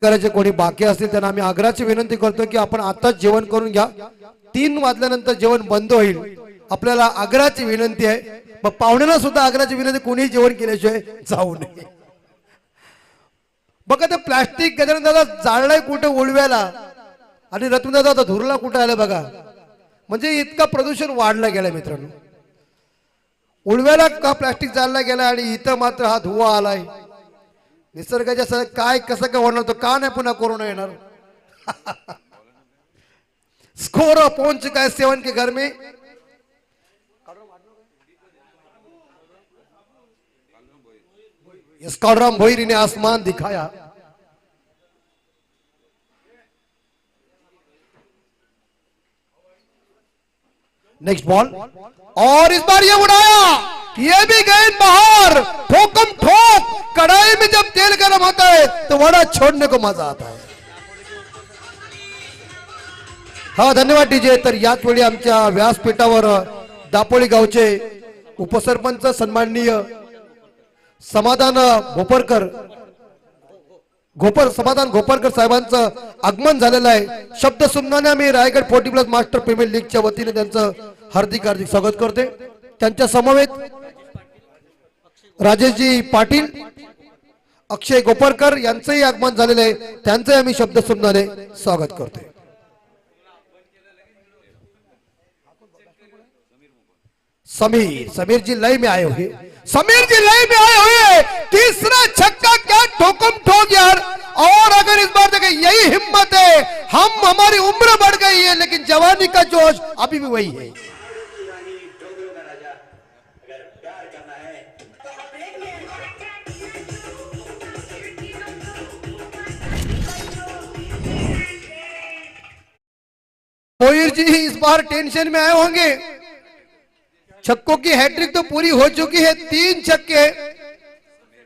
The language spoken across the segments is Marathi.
करायचे कोणी बाकी असतील त्यांना आम्ही आग्रहाची विनंती करतो की आपण आताच जेवण करून घ्या. 3 वाजल्यानंतर जेवण बंद होईल. आपल्याला आग्रहाची विनंती आहे. मग पाहुण्यांना सुद्धा आग्रहाची विनंती, कोणी जेवण केल्याशिवाय जाऊ नये. बघा ते प्लास्टिक गजानन दादा जाळलाय कुठे उडव्याला, आणि रत्न दादा धुरला कुठे आलं बघा. म्हणजे इतका प्रदूषण वाढला गेला मित्रांनो. उडव्याला का प्लास्टिक जाळला गेला आणि इथं मात्र हा धुवा आलाय. निसर्गाच्या काय कसं काय होणार, तो का नाही पुन्हा कोरोना येणार. स्कोर पहुंच चुका है 7 के घर में. स्कॉडराम भोईर ने आसमान दिखाया. नेक्स्ट बॉल, और इस बार ये उड़ाया, ये भी गेंद बाहर. ठोकम ठोक. कढ़ाई में जब तेल गर्म होता है तो वड़ा छोड़ने को मजा आता है. हा धन्यवाद डीजे. तर याच वेळी आमच्या व्यासपीठावर दापोली गावचे उपसरपंच सन्माननीय समाधान घोपरकर साहेबांचं आगमन झालेलं आहे. शब्द सुमनाने आम्ही रायगड 40+ मास्टर प्रीमियर लीगच्या वतीने त्यांचं हार्दिक स्वागत करते. त्यांच्या समवेत राजेशजी पाटील, अक्षय गोपरकर यांचंही आगमन झालेलं आहे. त्यांचंही आम्ही शब्द सुमनाने स्वागत करते. समीर जी लय में आए हुए. तीसरा छक्का, क्या ठोकम ठोक यार. और अगर इस बार देखें यही हिम्मत है, हमारी उम्र बढ़ गई है लेकिन जवानी का जोश अभी भी वही है. मोहिर जी इस बार टेंशन में आए होंगे. छक्कों की हैट्रिक तो पूरी हो चुकी है, 3 छक्के.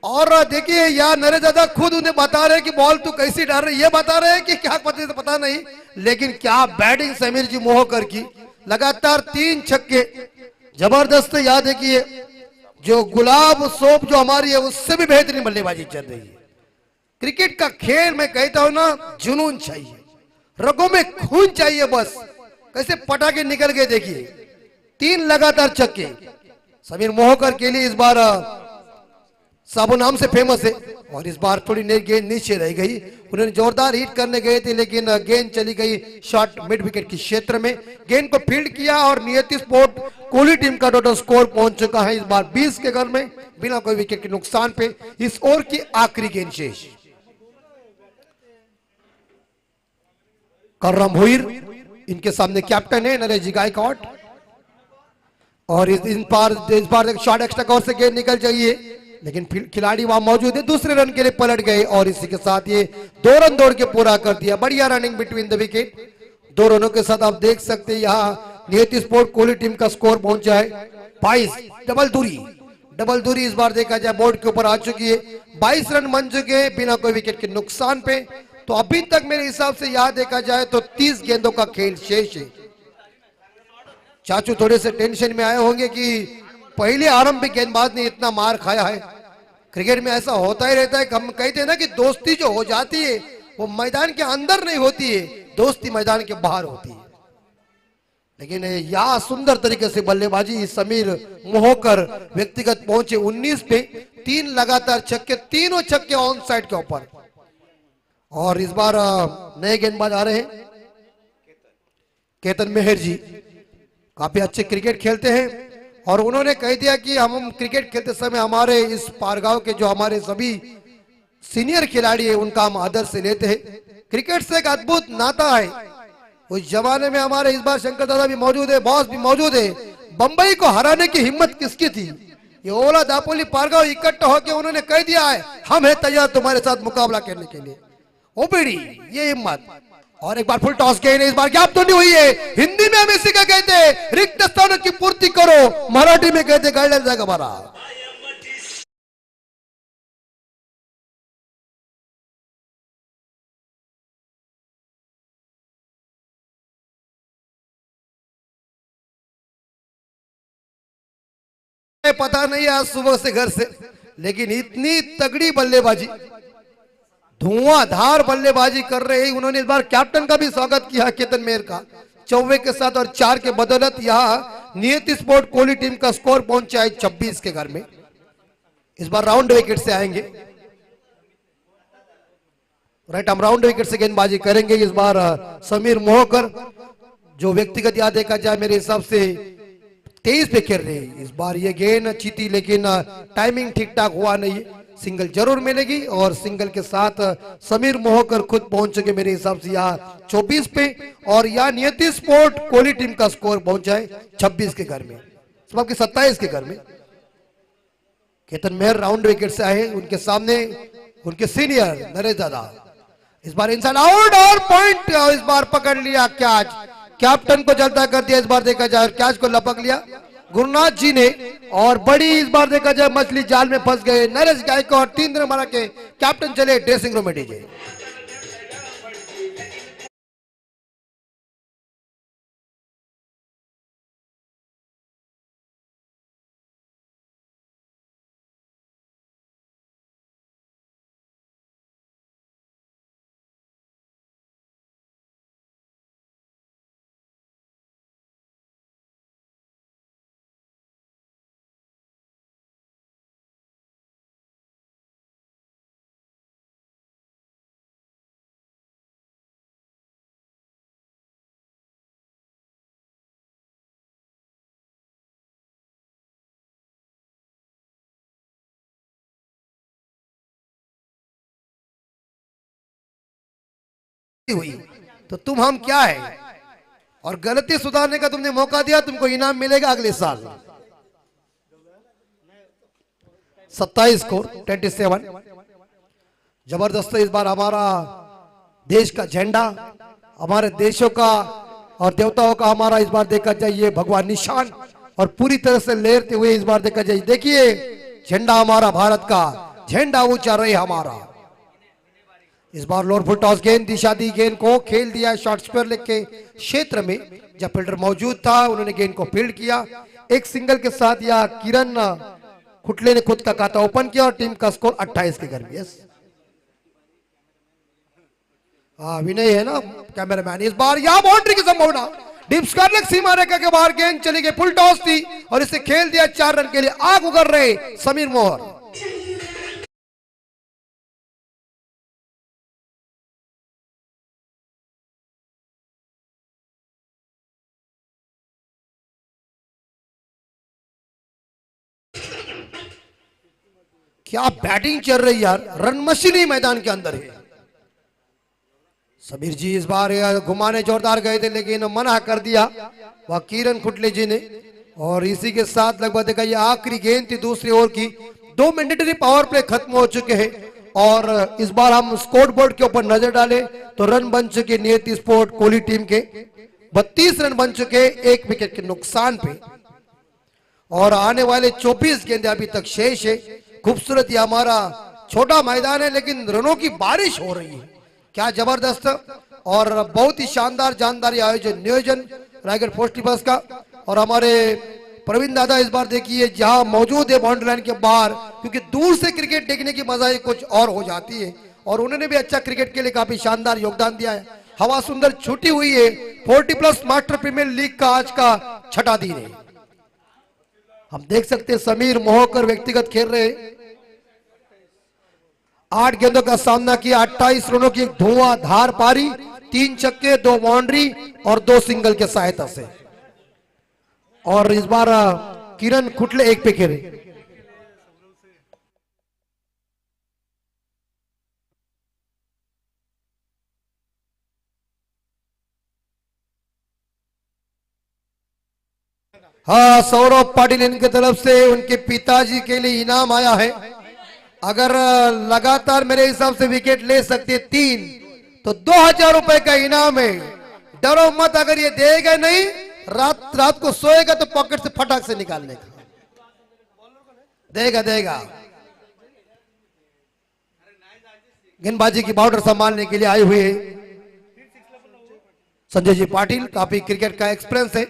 और देखिए यार नरेश दादा खुद उन्हें बता रहे कि बॉल तू कैसी डाल रहे, ये बता रहे हैं कि क्या पता नहीं, लेकिन क्या बैटिंग समीर जी मोहकर की. लगातार 3 छक्के जबरदस्त. याद है कि जो गुलाब सोप जो हमारी है उससे भी बेहतरीन बल्लेबाजी चल रही है. क्रिकेट का खेल मैं कहता हूं ना, जुनून चाहिए, रगों में खून चाहिए. बस कैसे पटाखे निकल गए देखिए. 3 लगातार छक्के समीर मोहकर के लिए. इस बार साबु नाम से फेमस है और इस बार थोड़ी गेंद नीचे रह गई. उन्होंने जोरदार हिट करने गए थे लेकिन गेंद चली गई शॉर्ट मिड विकेट के क्षेत्र में. गेंद को फील्ड किया और नियति स्पोर्ट कोहली टीम का टोटल स्कोर पहुंच चुका है इस बार 20 के घर में बिना कोई विकेट के नुकसान पे. इस ओवर की आखिरी गेंद शेष. करम भोईर इनके सामने कैप्टन है नरेश जी गायकवाड. और इस बार शॉर्ट एक्स्ट्रा कवर से गेंद निकल जाइए लेकिन खिलाड़ी वहां मौजूद है. दूसरे रन के लिए पलट गए और इसी के साथ ये 2 रन दौड़ के पूरा कर दिया. बढ़िया रनिंग बिटवीन द विकेट. 2 रनों के साथ आप देख सकते हैं यहाँ नियति स्पोर्ट कोहली टीम का स्कोर पहुंचा है 22. डबल दूरी इस बार देखा जाए बोर्ड के ऊपर आ चुकी है. 22 रन बन चुके हैं बिना कोई विकेट के नुकसान पे. तो अभी तक मेरे हिसाब से यहां देखा जाए तो 30 गेंदों का खेल शेष है. चाचू थोड़े से टेंशन में आए होंगे कि पहले आरंभिक गेंदबाज ने इतना मार खाया है. क्रिकेट में ऐसा होता ही रहता है. हम कहते हैं ना कि दोस्ती जो हो जाती है वो मैदान के अंदर नहीं होती है, दोस्ती मैदान के बाहर होती है. लेकिन यह सुंदर तरीके से बल्लेबाजी समीर मोहकर व्यक्तिगत पहुंचे 19 पे. 3 लगातार छक्के, तीनों छक्के ऑन साइड के ऊपर. और इस बार नए गेंदबाज आ रहे हैं केतन मेहर जी. काफी अच्छे क्रिकेट खेलते हैं और उन्होंने कह दिया कि हम क्रिकेट खेलते समय हमारे इस पारगांव के जो हमारे सभी सीनियर खिलाड़ी हैं उनका हम आदर से लेते हैं. क्रिकेट से एक अद्भुत नाता है. उस जमाने में हमारे इस बार शंकर दादा भी मौजूद है, बॉस भी मौजूद है. बंबई को हराने की हिम्मत किसकी थी? ये ओला दापोली पारगांव इकट्ठा होकर उन्होंने कह दिया है हम है तैयार तुम्हारे साथ मुकाबला करने के लिए. ओपीडी ये हिम्मत. और एक बार फुल टॉस गेंद. इस बार गैप तो नहीं हुई है. हिंदी में हम इसी का कहते हैं रिक्त स्थानों की पूर्ति करो, मराठी में कहते गाइडलाइन जाएगा हमारा. पता नहीं आज सुबह से घर से, लेकिन इतनी तगड़ी बल्लेबाजी धुआंधार बल्लेबाजी कर रहे हैं। उन्होंने इस बार कैप्टन का भी स्वागत किया केतन मेहर का 94 के साथ और 4 के बदौलत यहाँ नियति स्पोर्ट कोहली टीम का स्कोर पहुंचा है 26 के घर में। इस बार राउंड विकेट से आएंगे। राइट, हम राउंड विकेट से गेंदबाजी करेंगे इस बार। समीर मोहकर जो व्यक्तिगत याद देखा जाए मेरे हिसाब से 23 पे खेल रहे हैं। इस बार ये गेंद अच्छी थी लेकिन टाइमिंग ठीक ठाक हुआ नहीं। सिंगल जरूर मिलेगी और सिंगल के साथ समीर मोहकर खुद पहुंच चुके मेरे हिसाब से यहाँ 24 पे और यहाँ नियति स्पोर्ट कोहली टीम का स्कोर पहुंचा है 26 के घर में, सबके 27 के घर में। केतन मेहर राउंड विकेट से आए, उनके सामने उनके सीनियर नरेश दादा। इस बार इनसाइड आउट और पॉइंट। इस बार पकड़ लिया कैच, कैप्टन को जलता कर दिया। इस बार देखा जाए कैच को लपक लिया गुरुनाथ जी ने और बड़ी इस बार देखा जाए मछली जाल में फंस गए नरेश गायकवाड़। 3 रन मारा के कैप्टन चले ड्रेसिंग रूम में डीजे। हुई तो तुम हम क्या है और गलती सुधारने का तुमने मौका दिया, तुमको इनाम मिलेगा अगले साल। 27 स्कोर 27। जबरदस्त इस बार हमारा देश का झंडा, हमारे देशों का और देवताओं का हमारा इस बार देखा जाए ये भगवान निशान और पूरी तरह से लहरते हुए इस बार देखा जाए। देखिए झंडा हमारा भारत का, झंडा ऊंचा रहे हमारा। इस बार लोअर फुल टॉस गेंद दिशा दी, गेंद को खेल दिया शॉर्ट स्क्वायर लेग के क्षेत्र में। जब फील्डर मौजूद था उन्होंने गेंद को फील्ड किया। एक सिंगल के साथ या किरण खुटले ने खुद का खाता ओपन किया और टीम का स्कोर 28 के घर में। यस विनय है ना कैमरामैन। इस बार यहां बाउंड्री की संभावना, डीप स्क्वायर लेग सीमा रेखा के बाहर गेंद चली गई। फुल टॉस थी और इसे खेल दिया 4 रन के लिए। आग उगल रहे समीर मोहर। क्या बैटिंग चल रही यार, रन मशीन ही मैदान के अंदर है। समीर जी इस बार घुमाने जोरदार गए थे लेकिन मना कर दिया वह किरण खुटले जी ने। और इसी के साथ लगभग देखा ये आखिरी गेंद थी दूसरी ओवर की। 2 मैंडेटरी पावर प्ले खत्म हो चुके हैं और इस बार हम स्कोर बोर्ड के ऊपर नजर डालें तो रन बन चुके नियति स्पोर्ट कोहली टीम के 32 रन बन चुके 1 विकेट के नुकसान पे। और आने वाले 24 गेंदे अभी तक शेष है। खूबसूरत ये हमारा छोटा मैदान है लेकिन रनों की बारिश हो रही है। क्या जबरदस्त और बहुत ही शानदार जानदार आयोजन नियोजन रायगढ़ पोस्ट बस का। और हमारे प्रवीण दादा इस बार देखिए जहां मौजूद है बाउंड्री लाइन के बाहर, क्योंकि दूर से क्रिकेट देखने की मजा ही कुछ और हो जाती है। और उन्होंने भी अच्छा क्रिकेट के लिए काफी शानदार योगदान दिया है। हवा सुंदर छुट्टी हुई है। 40+ मास्टर प्रीमियर लीग का आज का 6ठा दिन है। हम देख सकते हैं समीर मोहकर व्यक्तिगत खेल रहे हैं। 8 गेंदों का सामना किया, 28 रनों की धुआंधार पारी, 3 छक्के 2 बाउंड्री और 2 सिंगल के सहायता से। और इस बार किरण खुटले 1 पे खेले। हाँ, सौरभ पाटिल इनकी तरफ से उनके पिताजी के लिए इनाम आया है। अगर लगातार मेरे हिसाब से विकेट ले सकते 3 तो 2000 रुपए का इनाम है। डरो मत, अगर ये देगा नहीं रात को सोएगा तो पॉकेट से फटाक से निकालने का देगा। गेंदबाजी की बाउंड्री संभालने के लिए आए हुए संजय जी पाटिल, काफी क्रिकेट का एक्सपीरियंस है।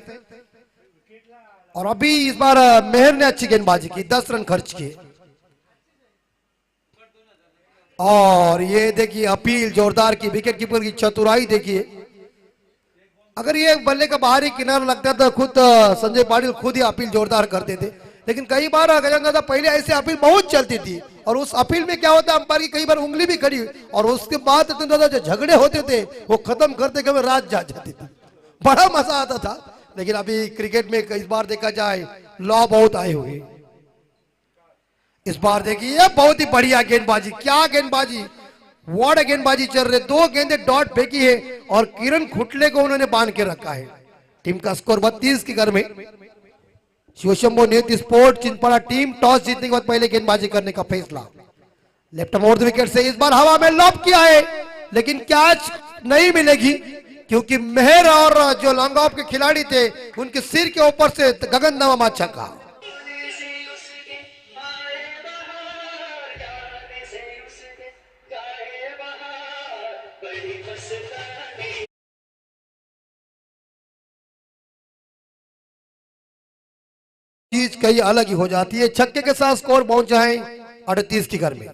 और अभी इस बार मेहर ने अच्छी गेंदबाजी की, 10 रन खर्च किए। और ये देखिए अपील जोरदार की, विकेट कीपर की चतुराई देखिए। अगर ये बल्ले का बाहरी किनारा लगता था खुद संजय पाटिल खुद ही अपील जोरदार करते थे, लेकिन कई बार गजानन दादा पहले ऐसे अपील बहुत चलती थी, और उस अपील में क्या होता है अंपायर की कई बार उंगली भी खड़ी, और उसके बाद इतने ज्यादा जो झगड़े होते थे वो खत्म करते कभी रात जा जाती थी, बड़ा मजा आता था। लेकिन अभी क्रिकेट में इस बार देखा जाए लॉ बहुत आए हुए। इस बार देखिए बहुत ही बढ़िया गेंदबाजी, क्या गेंदबाजी, वार्ड गेंदबाजी चल रहे, 2 गेंदे डॉट फेंकी है और किरण खुटले को उन्होंने बांध के रखा है। टीम का स्कोर 32 के घर में। शिवशंभो नीति स्पोर्ट चिंतपाड़ा टीम टॉस जीतने के बाद पहले गेंदबाजी करने का फैसला। लेफ्ट मोड़ विकेट से इस बार हवा में लॉब किया है, लेकिन कैच नहीं मिलेगी क्योंकि मेहर और जो लॉन्ग ऑफ के खिलाड़ी थे उनके सिर के ऊपर से गगन नवा छक्का। चीज कई अलग ही हो जाती है। छक्के के साथ स्कोर पहुंचा है 38 के घर में।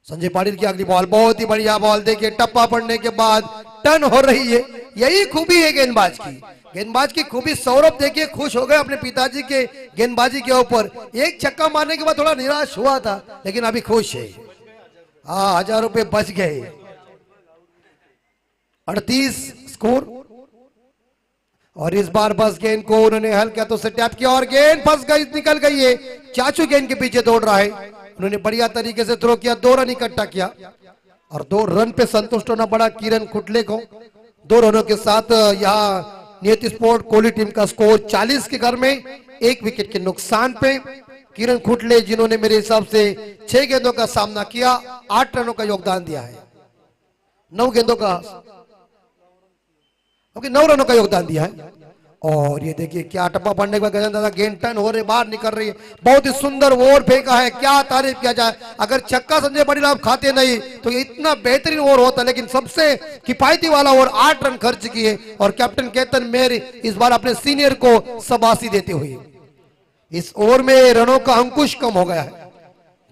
संजय पाटिल की अगली बॉल बहुत ही बढ़िया बॉल, देखिए टप्पा पड़ने के बाद टर्न हो रही है, यही खूबी है गेंदबाज की। गेंदबाज की खूबी, सौरभ देखिए खुश हो गए अपने पिताजी के गेंदबाजी के ऊपर। एक छक्का मारने के बाद थोड़ा निराश हुआ था, लेकिन अभी खुश है। हाँ, 1000 रुपए बच गए। 38 स्कोर। और इस बार बस गेंद को उन्होंने हल्का तो से टैप किया और गेंद फंस गई, निकल गई है। चाचू गेंद के पीछे दौड़ रहा है, उन्होंने बढ़िया तरीके से थ्रो किया, 2 रन इकट्ठा किया और 2 रन पे संतुष्ट होना पड़ा किरण खुटले को। 2 रनों के साथ यहाँ नियति स्पोर्ट कोहली टीम का स्कोर 40 के घर में, 1 विकेट के नुकसान पे। किरण खुटले जिन्होंने मेरे हिसाब से 6 गेंदों का सामना किया, 8 रनों का योगदान दिया है। 9 गेंदों का, 9 रनों का योगदान दिया है। और ये देखिए क्या टप्पा पड़ने के बाद गजानन दादा गेंद टर्न हो रहे, बाहर निकल रही है, बहुत ही सुंदर ओवर फेंका है, क्या तारीफ किया जाए। अगर छक्का संजय पाटिल आप खाते नहीं तो ये इतना बेहतरीन ओवर होता, लेकिन सबसे किफायती वाला ओवर 8 रन खर्च किए और कैप्टन केतन मेहर इस बार अपने सीनियर को शाबाशी देते हुए। इस ओवर में रनों का अंकुश कम हो गया है।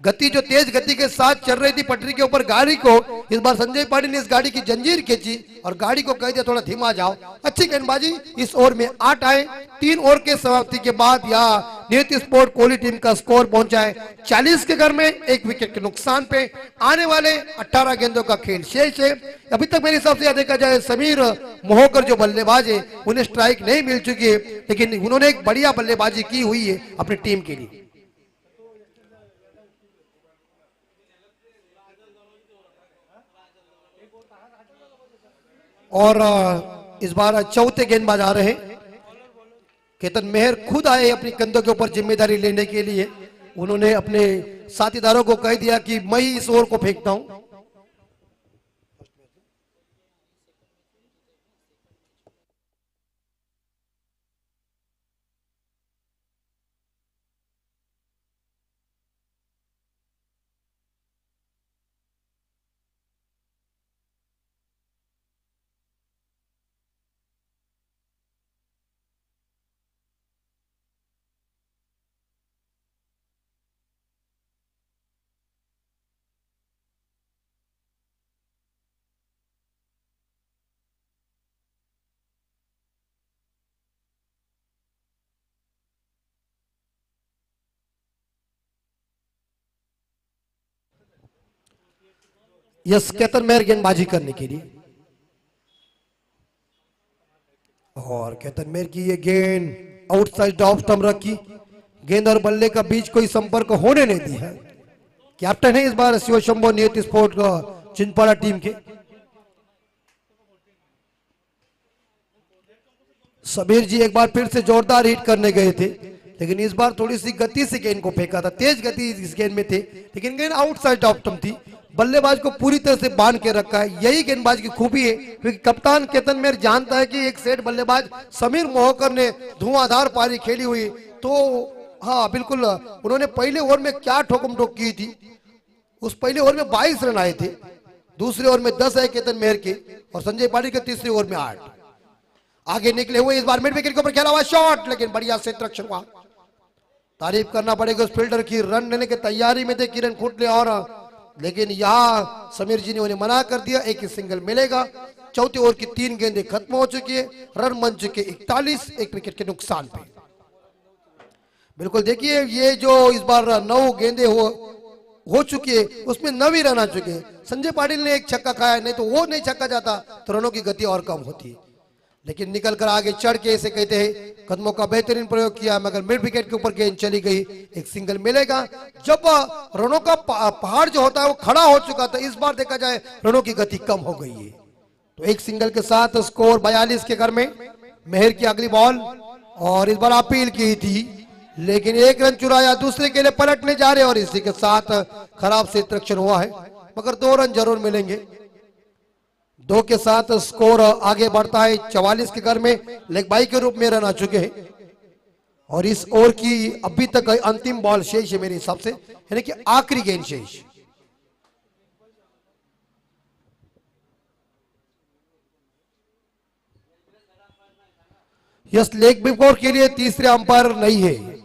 गति जो तेज गति के साथ चल रही थी पटरी के ऊपर गाड़ी को, इस बार संजय पाटिल ने इस गाड़ी की जंजीर खींची और गाड़ी को कह दिया थोड़ा धीमा जाओ। अच्छी गेंदबाजी, इस ओवर में 8 आए। 3 ओवर के समाप्ति के बाद यहाँ नियति स्पोर्ट कोहली टीम का स्कोर पहुंचा है 40 के घर में, 1 विकेट के नुकसान पे। आने वाले 18 गेंदों का खेल शेष है। अभी तक मेरे हिसाब से देखा जाए समीर मोहकर जो बल्लेबाज है उन्हें स्ट्राइक नहीं मिल चुकी है, लेकिन उन्होंने एक बढ़िया बल्लेबाजी की हुई है अपनी टीम के लिए। और इस बार चौथे गेंदबाज आ रहे हैं, केतन मेहर खुद आए अपनी कंधों के ऊपर जिम्मेदारी लेने के लिए। उन्होंने अपने साथीदारों को कह दिया कि मैं ही इस ओवर को फेंकता हूं। यस, केतन मेहर गेंदबाजी करने के लिए। और केतन मेहर की ये गेंद आउटसाइड ऑफ स्टंप रखी, गेंद और बल्ले का बीच कोई संपर्क होने नहीं दी है। कैप्टन है इस बार शिवशंभो नियति स्पोर्ट का चिंतपाड़ा टीम के समीर जी। एक बार फिर से जोरदार हिट करने गए थे, लेकिन इस बार थोड़ी सी गति से गेंद को फेंका था, तेज गति इस गेंद में थे, लेकिन गेंद आउटसाइड ऑफ स्टंप थी। बल्लेबाज को पूरी तरह से बांध के रखा है, यही गेंदबाज की खूबी है, क्योंकि कप्तान केतन मेहर जानता है कि एक सेट बल्लेबाज समीर मोहकर ने धुआंधार पारी खेली हुई, तो हाँ बिल्कुल उन्होंने पहले ओवर में क्या ठोकम ठोक की थी। उस पहले ओवर में 22 रन आए थे, दूसरे ओवर में 10 आए केतन मेहर के, और संजय पाटिल के तीसरे ओवर में 8 आगे निकले हुए। इस बार मिड विकेट के ऊपर खेला हुआ शॉट, लेकिन बढ़िया सेट रक्षण हुआ। तारीफ करना पड़ेगा उस फील्डर की, रन लेने की तैयारी में थे किरण खुटले और लेकिन यहाँ समीर जी ने उन्हें मना कर दिया, एक ही सिंगल मिलेगा। चौथे ओवर की 3 गेंदें खत्म हो चुकी है, रन बन चुके 41, 1 विकेट के नुकसान पे। बिल्कुल देखिए, ये जो इस बार 9 गेंदें हो चुकी है, उसमें 9 ही रन आ चुके हैं। संजय पाटिल ने एक छक्का खाया, नहीं तो वो नहीं छक्का जाता तो रनों की गति और कम होती, लेकिन निकल कर आगे चढ़ के इसे कहते हैं कदमों का बेहतरीन प्रयोग किया, मगर मिड विकेट के ऊपर गेंद चली गई, एक सिंगल मिलेगा। जब रनों का पहाड़ जो होता है वो खड़ा हो चुका था, इस बार देखा जाए रनों की गति कम हो गई है, तो एक सिंगल के साथ स्कोर 42 के घर में। मेहर की अगली बॉल, और इस बार अपील की थी लेकिन 1 रन चुराया, दूसरे के लिए पलटने जा रहे और इसी के साथ खराब से इंटरेक्शन हुआ है, मगर 2 रन जरूर मिलेंगे। 2 के साथ स्कोर आगे बढ़ता है 44 के घर में। लेग बाई के रूप में रन आ चुके हैं और इस ओवर की अभी तक अंतिम बॉल शेष है मेरे हिसाब से, यानी कि आखिरी गेंद शेष। यस, लेग बिफोर के लिए तीसरे अंपायर नहीं है,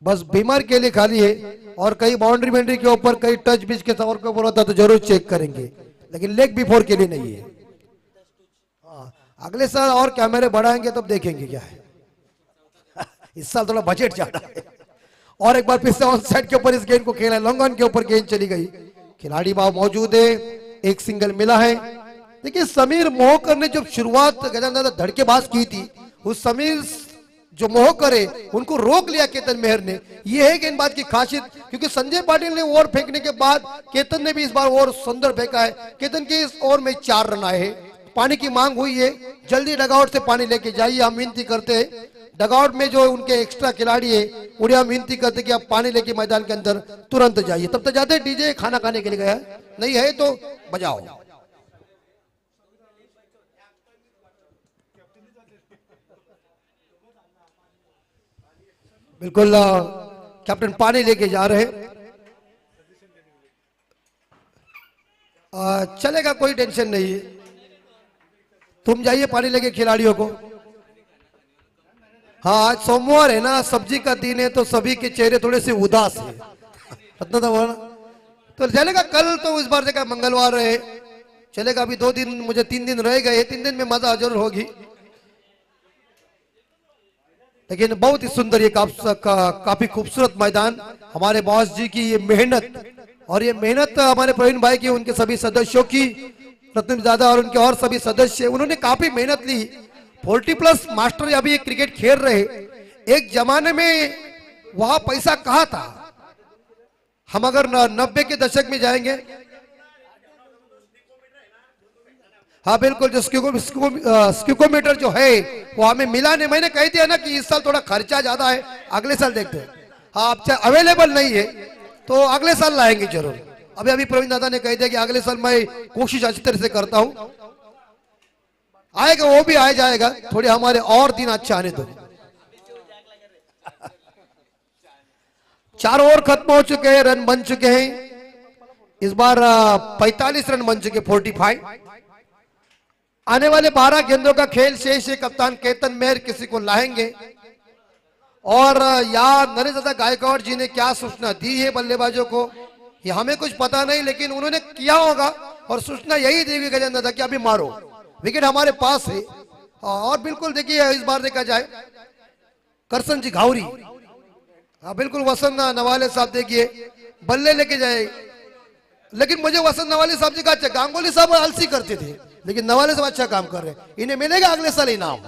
बस बीमार के लिए खाली है, और कई बाउंड्री बाउंड्री के ऊपर, कई टच बीच के सवर के ऊपर होता तो जरूर चेक करेंगे, लेकिन लेग बिफोर के लिए नहीं है। अगले साल और कैमरे बढ़ाएंगे तब देखेंगे क्या है। इस साल थोड़ा बजट ज्यादा है। और एक बार फिर से ऑन साइड के ऊपर इस गेंद को खेला, लॉन्ग ऑन के ऊपर गेंद चली गई, खिलाड़ी भाव मौजूद है, एक सिंगल मिला है। देखिए समीर मोहकर ने जब शुरुआत धड़केबाज की थी, उस समीर जो मोहकर है उनको रोक लिया केतन मेहर ने, ये है गेंदबाज की खासियत, क्योंकि संजय पाटिल ने ओवर फेंकने के बाद केतन ने भी इस बार ओवर सुंदर फेंका है। केतन के इस ओवर में 4 रन आए हैं। पानी की मांग हुई है, जल्दी डगआउट से पानी लेके जाइए, हम विनती करते हैं। डगआउट में जो उनके एक्स्ट्रा खिलाड़ी है उन्हें हम विनती करते हैं कि आप पानी लेके मैदान के अंदर तुरंत जाइए। तब तक जाते डीजे खाना खाने के लिए गया नहीं है तो बजाओ। बिल्कुल कैप्टन पानी लेके जा रहे हैं, चलेगा, कोई टेंशन नहीं है, तुम जाइए पानी लेके खिलाड़ियों को। हाँ आज सोमवार है ना, सब्जी का दिन है, तो सभी के चेहरे थोड़े से उदास है, इतना तो चलेगा। कल तो इस बार देखा मंगलवार है, चलेगा। अभी 2 दिन, मुझे 3 दिन रह गए, 3 दिन में मजा जरूर होगी। लेकिन बहुत ही सुंदर, ये काफी खूबसूरत मैदान, हमारे बॉस जी की ये मेहनत, और ये मेहनत हमारे प्रवीण भाई की, उनके सभी सदस्यों की, रत्न दादा और उनके और सभी सदस्य, उन्होंने काफी मेहनत ली। 40+ मास्टर अभी क्रिकेट खेल रहे, एक जमाने में वहां पैसा कहाँ था। हम अगर 90 के दशक में जाएंगे, हाँ बिल्कुल, जो स्क्यूकोमीटर जो है वो हमें मिला नहीं। मैंने कह दिया ना कि इस साल थोड़ा खर्चा ज्यादा है, अगले साल देखते हैं। हाँ अब अवेलेबल नहीं है तो अगले साल लाएंगे जरूर। अभी प्रवीण दादा ने कह दिया कि अगले साल मैं कोशिश अच्छी तरह से करता हूं, आएगा वो भी आ जाएगा, थोड़े हमारे और दिन अच्छे आने दो। 4 ओवर खत्म हो चुके हैं, रन बन चुके हैं इस बार 45 रन बन चुके, 45। आने वाले 12 गेंदों का खेल शेष है। कप्तान केतन मेहर किसी को लाएंगे, और यार नरेश दादा गायकवाड़ जी ने क्या सूचना दी है बल्लेबाजों को ये हमें कुछ पता नहीं, लेकिन उन्होंने किया होगा और सूचना यही दी गजेंद्र दादा कि अभी मारो, विकेट हमारे पास है। और बिल्कुल देखिए इस बार देखा जाए करसन जी घावरी, हाँ बिल्कुल वसंत नवाले साहब देखिए बल्ले लेके जाए, लेकिन मुझे वसंत नवाले साहब जी का अच्छा, गांगुली साहब अलसी करते थे, लेकिन नवाले साहब अच्छा काम कर रहे हैं, इन्हें मिलेगा अगले साल इनाम।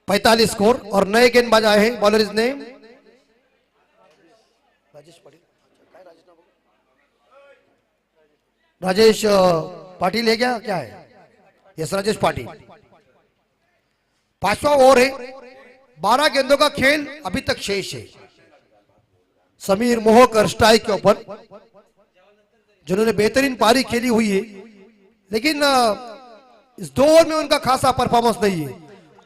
45 स्कोर और नए गेंदबाज आए हैं। Bowler is name Rajesh Patil है क्या है? यस राजेश पाटिल। 5वां ओवर है, 12 गेंदों का खेल अभी तक शेष है। समीर मोहकर स्ट्राइक के ऊपर, जिन्होंने बेहतरीन पारी खेली हुई है, लेकिन इस 2 ओवर में उनका खासा परफॉर्मेंस नहीं है।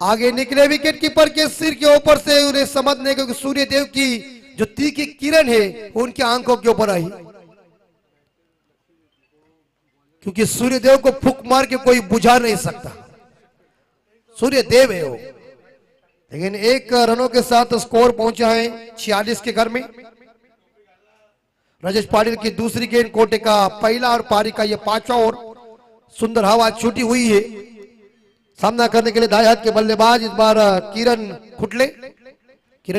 आगे निकले विकेट कीपर के सिर के ऊपर से उन्हें समझने, क्योंकि सूर्य देव की जो तीखी किरण है वो उनकी आंखों के ऊपर आई, क्योंकि सूर्य देव को फूंक मार के कोई बुझा नहीं सकता, सूर्य देव है वो। लेकिन एक रनों के साथ स्कोर पहुंचा है 46 के घर में। राजेश पाटिल की दूसरी गेंद, कोटे का पहला और पारी का ये पांचवा और सुंदर हवा छूटी हुई है। सामना करने के लिए दाएं हाथ के बल्लेबाज इस बार किरण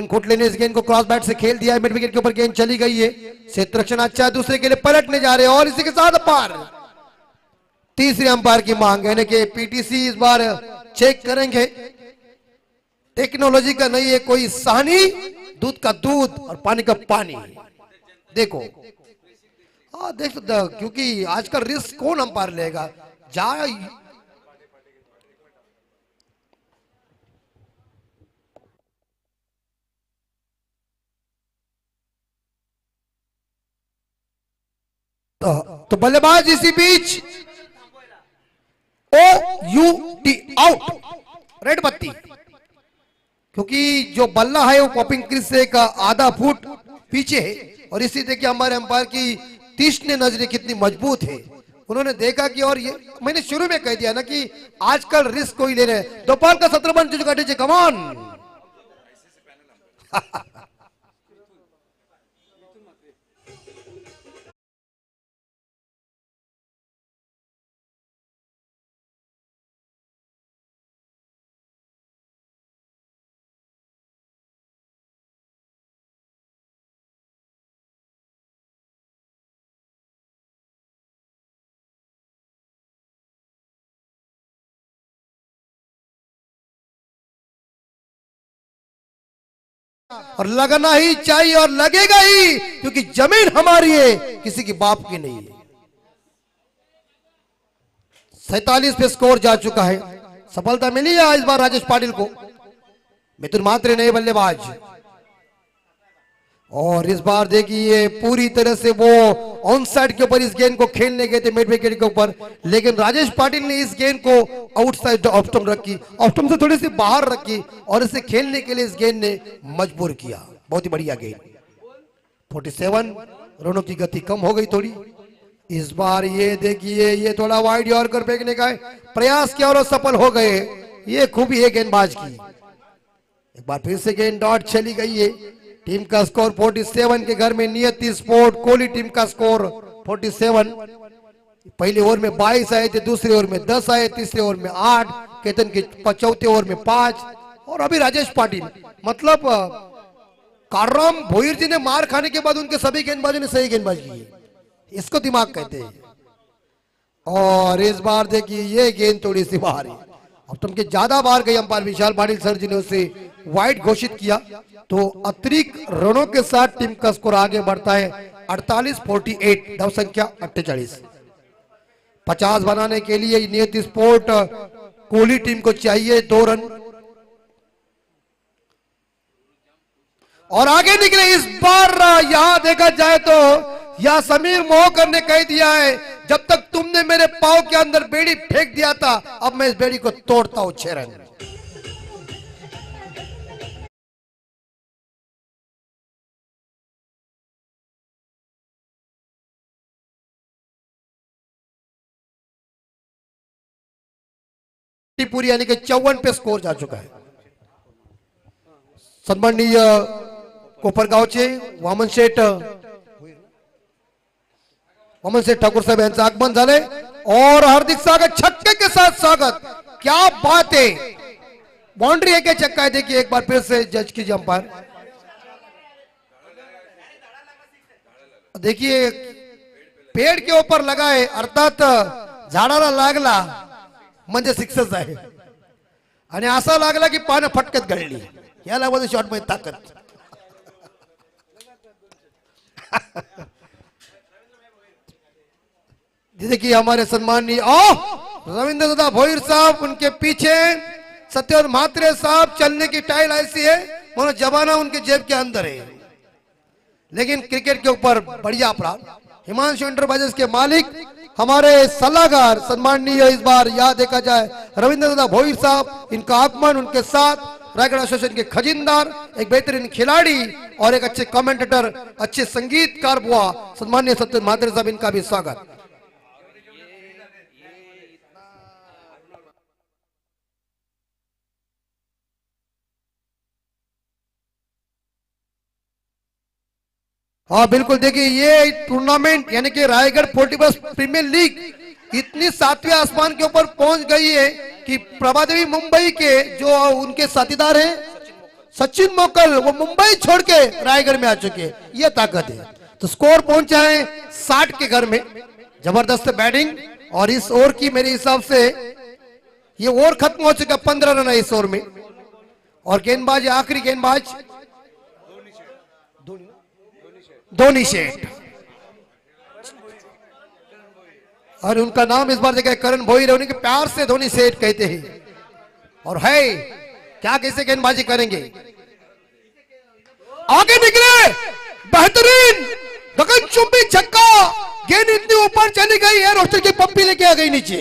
खुटले ने इस गेंद को क्रॉस बैट से खेल दिया है। मिड विकेट के ऊपर गेंद चली गई है। क्षेत्र रक्षण अच्छा है, दूसरे के लिए पलटने जा रहे हैं और इसी के साथ अंपायर तीसरे अंपायर की मांग यानी कि पीटीसी इस बार चेक करेंगे। टेक्नोलॉजी का नहीं है कोई सानी, दूध का दूध और पानी का पानी। देखो देख सकते, क्योंकि आजकल रिस्क कौन अंपायर लेगा जा। तो बल्लेबाज इसी बीच OUT आउट, रेड बत्ती, क्योंकि जो बल्ला है वो पॉपिंग क्रीज से एक आधा फुट पीछे है। और इसी देखिए हमारे अंपायर की तीक्ष्ण नजरें कितनी मजबूत है। उन्होंने देखा कि, और ये मैंने शुरू में कह दिया ना कि आजकल रिस्क कोई ले रहे हैं। दोपहर का 17 बन कमान। और लगना ही चाहिए और लगेगा ही, क्योंकि जमीन हमारी है, किसी की बाप की नहीं है। 47 पे स्कोर जा चुका है। सफलता मिली है इस बार राजेश पाटिल को। मिथुन म्हात्रे नए बल्लेबाज, और इस बार देखिए पूरी तरह से वो ऑन साइड के ऊपर इस गेंद को खेलने गए थे मिड विकेट के ऊपर, लेकिन राजेश पाटिल ने इस गेंद को आउटसाइड ऑफ स्टंप रखी, ऑफ स्टंप से थोड़ी सी बाहर रखी और इसे खेलने के लिए इस गेंद ने मजबूर किया। बहुत ही बढ़िया गेंद। 47 रनों की गति कम हो गई थोड़ी। इस बार ये देखिए ये थोड़ा वाइड यॉर्कर फेंकने का प्रयास किया और सफल हो गए। ये खूबी है गेंदबाज की। एक बार फिर से गेंद डॉट चली गई है। टीम का स्कोर 47 के घर में। नियति स्पोर्ट कोहली टीम का स्कोर 47। पहले ओवर में 22 आए थे, दूसरे ओवर में 10 आए, तीसरे ओवर में 8, केतन के चौथे ओवर में 5 और अभी राजेश पाटिल। मतलब काराम भोईर जी ने मार खाने के बाद उनके सभी गेंदबाजों ने सही गेंदबाजी की है। इसको दिमाग कहते हैं। और इस बार देखिए ये गेंद थोड़ी सी बाहर है। अब तुम के ज्यादा बाहर गई अंपायर विशाल पाटिल सर जी ने उसे वाइड घोषित किया। तो अतिरिक्त रनों के साथ टीम का स्कोर आगे बढ़ता है 48-48, दव संख्या 48। 50 बनाने के लिए नियति स्पोर्ट कोहली टीम को चाहिए 2 रन और आगे निकले। इस बार यहां देखा जाए तो या समीर मोहकर ने कह दिया है, जब तक तुमने मेरे पांव के अंदर बेड़ी फेंक दिया था, अब मैं इस बेड़ी को तोड़ता हूं 6 रन। पूरी यानी कि 54 पे स्कोर जा चुका है। सन्माननीय कोपरगावचे वामन शेठ ठाकूर साहेब यांचं आगमन झाले और हार्दिक स्वागत, छक्के के साथ स्वागत। क्या बात है, बाउंड्री है क्या छक्का है? देखिए एक बार फिर से जज कीजिए अंपायर। देखिए पेड़ के ऊपर लगा है, अर्थात झाडाला लागला म्हणजे सिक्सच आहे आणि असा लागला की पानं फटकत गळली। याला बोलतो शॉट मध्ये ताकद। देखिए हमारे सम्माननीय रविंद्र दादा भोईर साहब, उनके पीछे सत्यवर म्हात्रे साहब। चलने की स्टाइल ऐसी है मानो जमाना उनके जेब के अंदर है, लेकिन क्रिकेट के ऊपर बढ़िया अपराध। हिमांशु एंटरप्राइजेस के मालिक हमारे सलाहकार सम्माननीय इस बार याद देखा जाए रविंद्र दादा भोईर साहब, इनका आगमन, उनके साथ रायगढ़ एसोसिएशन के खजिनदार, एक बेहतरीन खिलाड़ी और एक अच्छे कमेंटेटर, अच्छे संगीतकार बुआ सम्माननीय सत्यवर म्हात्रे साहब, इनका भी स्वागत। हाँ बिल्कुल, देखिए ये टूर्नामेंट यानी कि रायगढ़ 41 प्रीमियर लीग इतनी सातवें आसमान के ऊपर पहुंच गई है कि प्रभा देवी मुंबई के जो उनके साथीदार हैं सचिन मोकल, वो मुंबई छोड़ के रायगढ़ में आ चुके हैं। ये ताकत है। तो स्कोर पहुंचा है 60 के घर में। जबरदस्त बैटिंग, और इस ओवर की मेरे हिसाब से ये ओवर खत्म हो चुका, 15 रन है इस ओवर में। और गेंदबाज, आखिरी गेंदबाज धोनी शेठ, और उनका नाम इस बार देखा करण भोईर, उनके प्यार से धोनी सेठ कहते हैं। और है क्या कैसे गेंदबाजी करेंगे, आगे निकले, बेहतरीन गगनचुंबी छक्का, गेंद इतनी ऊपर चली गई है, रोस्टर की पंपी लेके आ गई नीचे।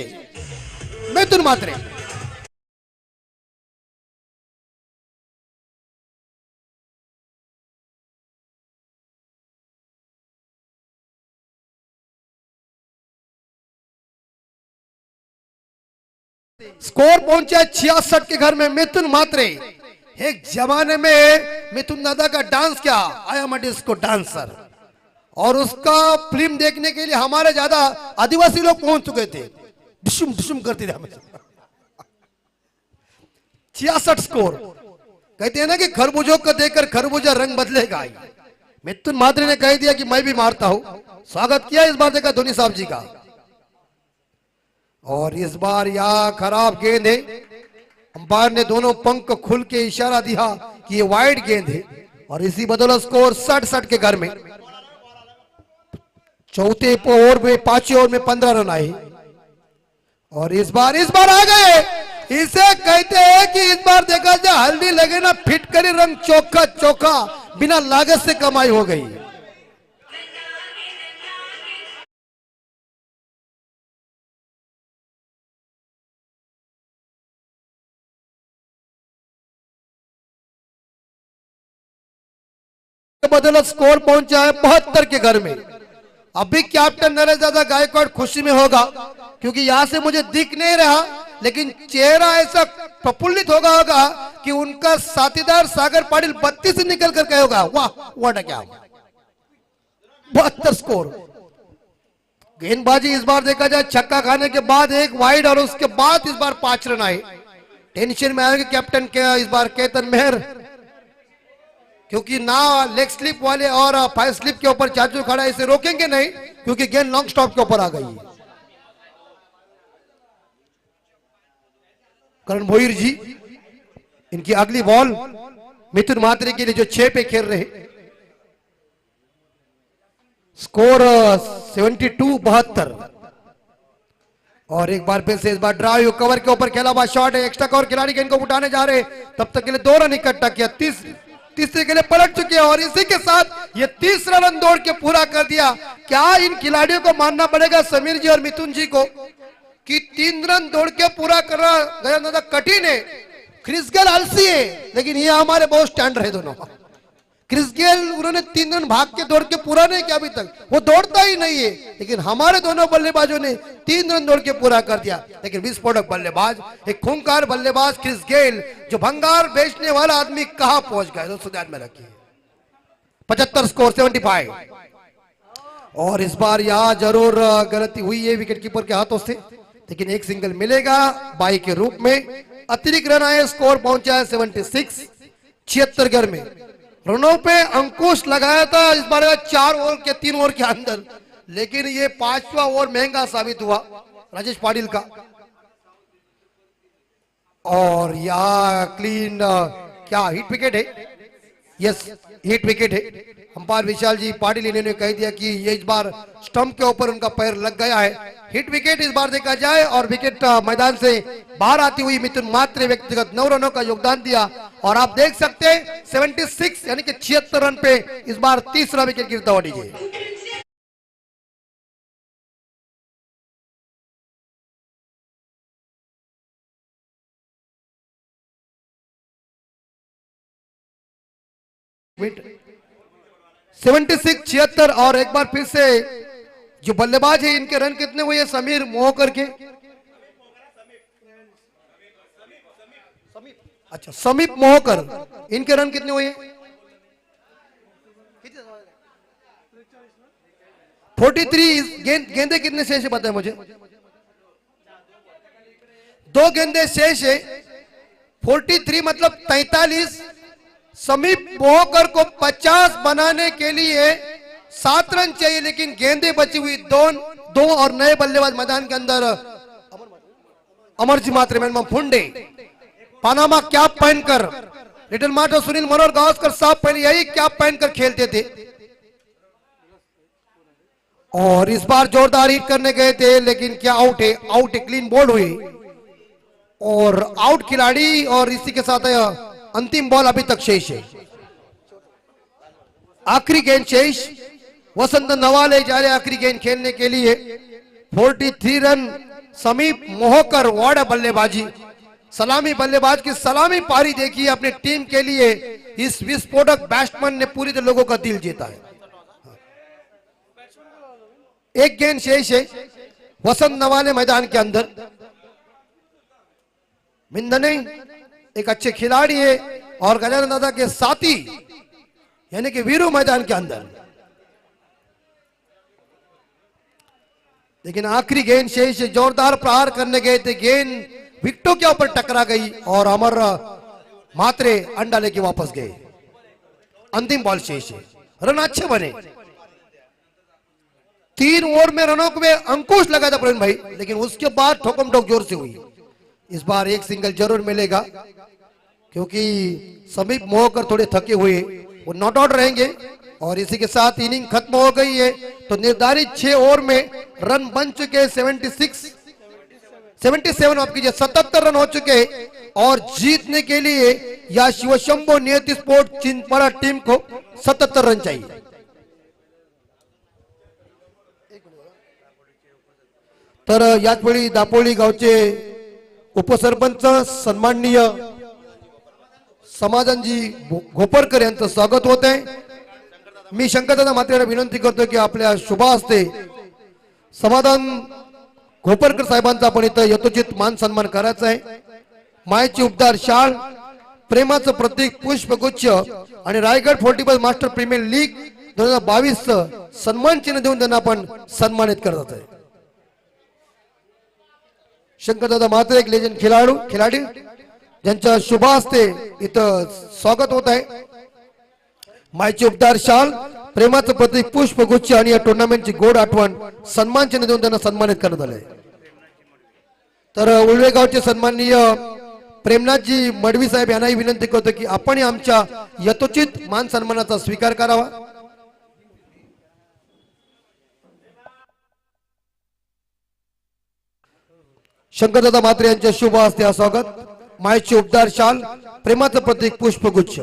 मिथुन मात्रे स्कोर पहुंचा 66 के घर में। मिथुन मात्रे, एक जमाने में मिथुन दादा का डांस क्या, I am a disco dancer, और उसका फिल्म देखने के लिए हमारे ज्यादा आदिवासी लोग पहुंच चुके थे, डिशुम डिशुम करते थे हमें। 66 स्कोर, कहते हैं ना कि खरबूजों को देखकर खरबूजा रंग बदलेगा। मिथुन मात्रे ने कह दिया कि मैं भी मारता हूं। स्वागत किया इस बार देखा धोनी साहब जी का। और इस बार यह खराब गेंद है, अंपायर ने दोनों पंख खुल के इशारा दिया कि ये वाइड गेंद है, और इसी बदौलत स्कोर 60 के घर में। चौथे ओवर में, 5वें ओवर में 15 रन आए, और इस बार आ गए। इसे कहते हैं कि इस बार देखा जाए हल्दी लगे ना फिटकरी, रंग चोखा चोखा, बिना लागत से कमाई हो गई। बदौलत स्कोर पहुंचा है 72 के घर में। अभी कैप्टन नरेश दादा गायकवाड़ खुशी में होगा, क्योंकि यहां से मुझे दिख नहीं रहा, लेकिन चेहरा ऐसा प्रफुल्लित होगा कि उनका साथीदार सागर पाटिल 32 से निकल कर कहेगा वाह व्हाट अ क्या। 72 स्कोर। गेंदबाजी इस बार देखा जाए छक्का खाने के बाद एक वाइड, और उसके बाद इस बार 5 रन आए। टेंशन में आएंगे कैप्टन के इस बार केतन मेहर, क्योंकि ना लेग स्लिप वाले और 5 स्लिप के ऊपर चाचू खड़ा, इसे रोकेंगे नहीं, क्योंकि गेंद लॉन्ग स्टॉप के ऊपर आ गई है। करण भोईर जी, इनकी अगली बॉल मिथुन मात्रे के लिए जो 6 पे खेल रहे। स्कोर 72-72। और एक बार फिर से इस बार ड्राइव कवर के ऊपर खेला हुआ शॉट है, एक्स्ट्रा कवर खिलाड़ी गेंद को उठाने जा रहे, तब तक के लिए 2 रन इकट्ठा किया, तीसरे के लिए पलट चुके हैं, और इसी के साथ ये 30 रन दौड़ के पूरा कर दिया। क्या इन खिलाड़ियों को मानना पड़ेगा समीर जी और मिथुन जी को कि 3 रन दौड़ के पूरा करना ज्यादा कठिन है। क्रिस गेल आलसी है, लेकिन ये हमारे बहुत स्टैंड रहे दोनों। क्रिस गेल उन्होंने 3 रन भाग के दौड़ के पूरा नहीं किया अभी तक, वो दौड़ता ही नहीं है, लेकिन हमारे दोनों बल्लेबाजों ने 3 रन दौड़ के पूरा कर दिया। लेकिन विस्फोटक बल्लेबाज, एक खूंखार बल्लेबाज क्रिस गेल, जो भंगार बेचने वाला आदमी कहां पहुंच गया, दोस्तों ध्यान में रखिए। 75 स्कोर 75। और इस बार यहां जरूर गलती हुई है विकेट कीपर के हाथों से, लेकिन एक सिंगल मिलेगा बाई के रूप में। अतिरिक्त रन आए, स्कोर पहुंचा है 76। 76 घर में रनों पे अंकुश लगाया था इस बार 4 ओवर के 3 ओवर के अंदर, लेकिन ये 5वां ओवर महंगा साबित हुआ राजेश पाटिल का। और यह क्लीन क्या हिट विकेट है, यस हिट विकेट है। अंपायर विशाल जी पाटिल इन्होंने कह दिया कि ये इस बार स्टंप के ऊपर उनका पैर लग गया है, हिट विकेट इस बार देखा जाए। और विकेट मैदान से बाहर आती हुई मिथुन मात्रे व्यक्तिगत 9 रनों का योगदान दिया, और आप देख सकते हैं 76 यानी कि 76 रन पे इस बार तीसरा विकेट गिरता हुआ दीजिए। मिनट 76 76। और एक बार फिर से जो बल्लेबाज है इनके रन कितने हुए, समीर मोहकर के, अच्छा समीप मोहकर, इनके रन कितने हुए, 43 गेंदे कितने शेष है पता है मुझे? 2 गेंदे शेष है। 43 मतलब 43। समीप मोहकर को 50 बनाने के लिए 7 रन चाहिए, लेकिन गेंदे बची हुई दो और नए बल्लेबाज मैदान के अंदर अमरजी मात्रे में फुंडे पानामा कैप पहनकर, लिटिल मार्ट और सुनील मनोहर गावस्कर साहब पहले यही कैप पहनकर खेलते थे और इस बार जोरदार हिट करने गए थे, लेकिन क्या आउट है, आउट है, क्लीन बोल्ड हुई और आउट खिलाड़ी। और इसी के साथ अंतिम बॉल अभी तक शेष है, आखिरी गेंद शेष। वसंत नवाले जा रहे आखिरी गेंद खेलने के लिए। 43 रन। समीप मोहकर वाड़ा बल्लेबाजी, सलामी बल्लेबाज की सलामी पारी देखिए अपने टीम के लिए। इस विस्फोटक बैट्समैन ने पूरी तरह लोगों का दिल जीता है। एक गेंद शेष है। वसंत नवाले मैदान के अंदर। मिंदने एक अच्छे खिलाड़ी है और गजानन दादा के साथी यानी कि वीरू मैदान के अंदर, लेकिन आखिरी गेंद शेष है। जोरदार प्रहार करने गए थे, गेंद विकेटों के ऊपर टकरा गई और अमर मात्रे अंडा लेके वापस गए। अंतिम बॉल शेष है। रन अच्छे बने, 3 ओवर में रनों में अंकुश लगा था प्रवीण भाई, लेकिन उसके बाद ठोकम ठोक जोर से हुई। इस बार एक सिंगल जरूर मिलेगा क्योंकि समीप मोहकर थोड़े थके हुए, वो नॉट आउट रहेंगे और इसी के साथ इनिंग खत्म हो गई है। तो निर्धारित 6 ओवर में रन बन चुके हैं 77 आप कीजिए 77 रन हो चुके और जीतने के लिए या शिवशंभो नियति स्पोर्ट चिंचपाड़ा टीम को 77 रन चाहिए। तर याच वेळी दापोली गावचे उपसरपंच सन्माननीय समाधानजी घोपरकर यांचं स्वागत होत आहे। मी शंकरदादा मात्रेला विनंती करतो की आपल्या शुभ हस्ते समाधान घोपरकर साहेबांचा आपण इथं यथोचित मान सन्मान करायचा आहे। मायेची उपदार शाल, प्रेमाचं प्रतीक पुष्पगुच्छ आणि रायगड 45 मास्टर प्रीमियर लीग 2022 सन्मान चिन्ह देऊन त्यांना आपण सन्मानित करत आहे। शंकरदादा मात्रे एक लेजंड खिलाडी ज्यांच्या शुभ हस्ते इथं स्वागत होत आहे। मायची उपदार शाल, प्रेमाचं प्रतीक पुष्पगुच्छ आणि या टुर्नामेंटची गोड आठवण सन्मान चिन्ह देऊन त्यांना सन्मानित करण्यात आले। तर उळवे गावचे सन्माननीय प्रेमनाथजी मडवी साहेब यांनाही विनंती करतो की आपण आमच्या यथोचित मान सन्मानाचा स्वीकार करावा। शंकरदादा मात्रे यांच्या शुभ हस्ते स्वागत। मायची उपदार शाल, प्रेमाचं प्रतीक पुष्पगुच्छ।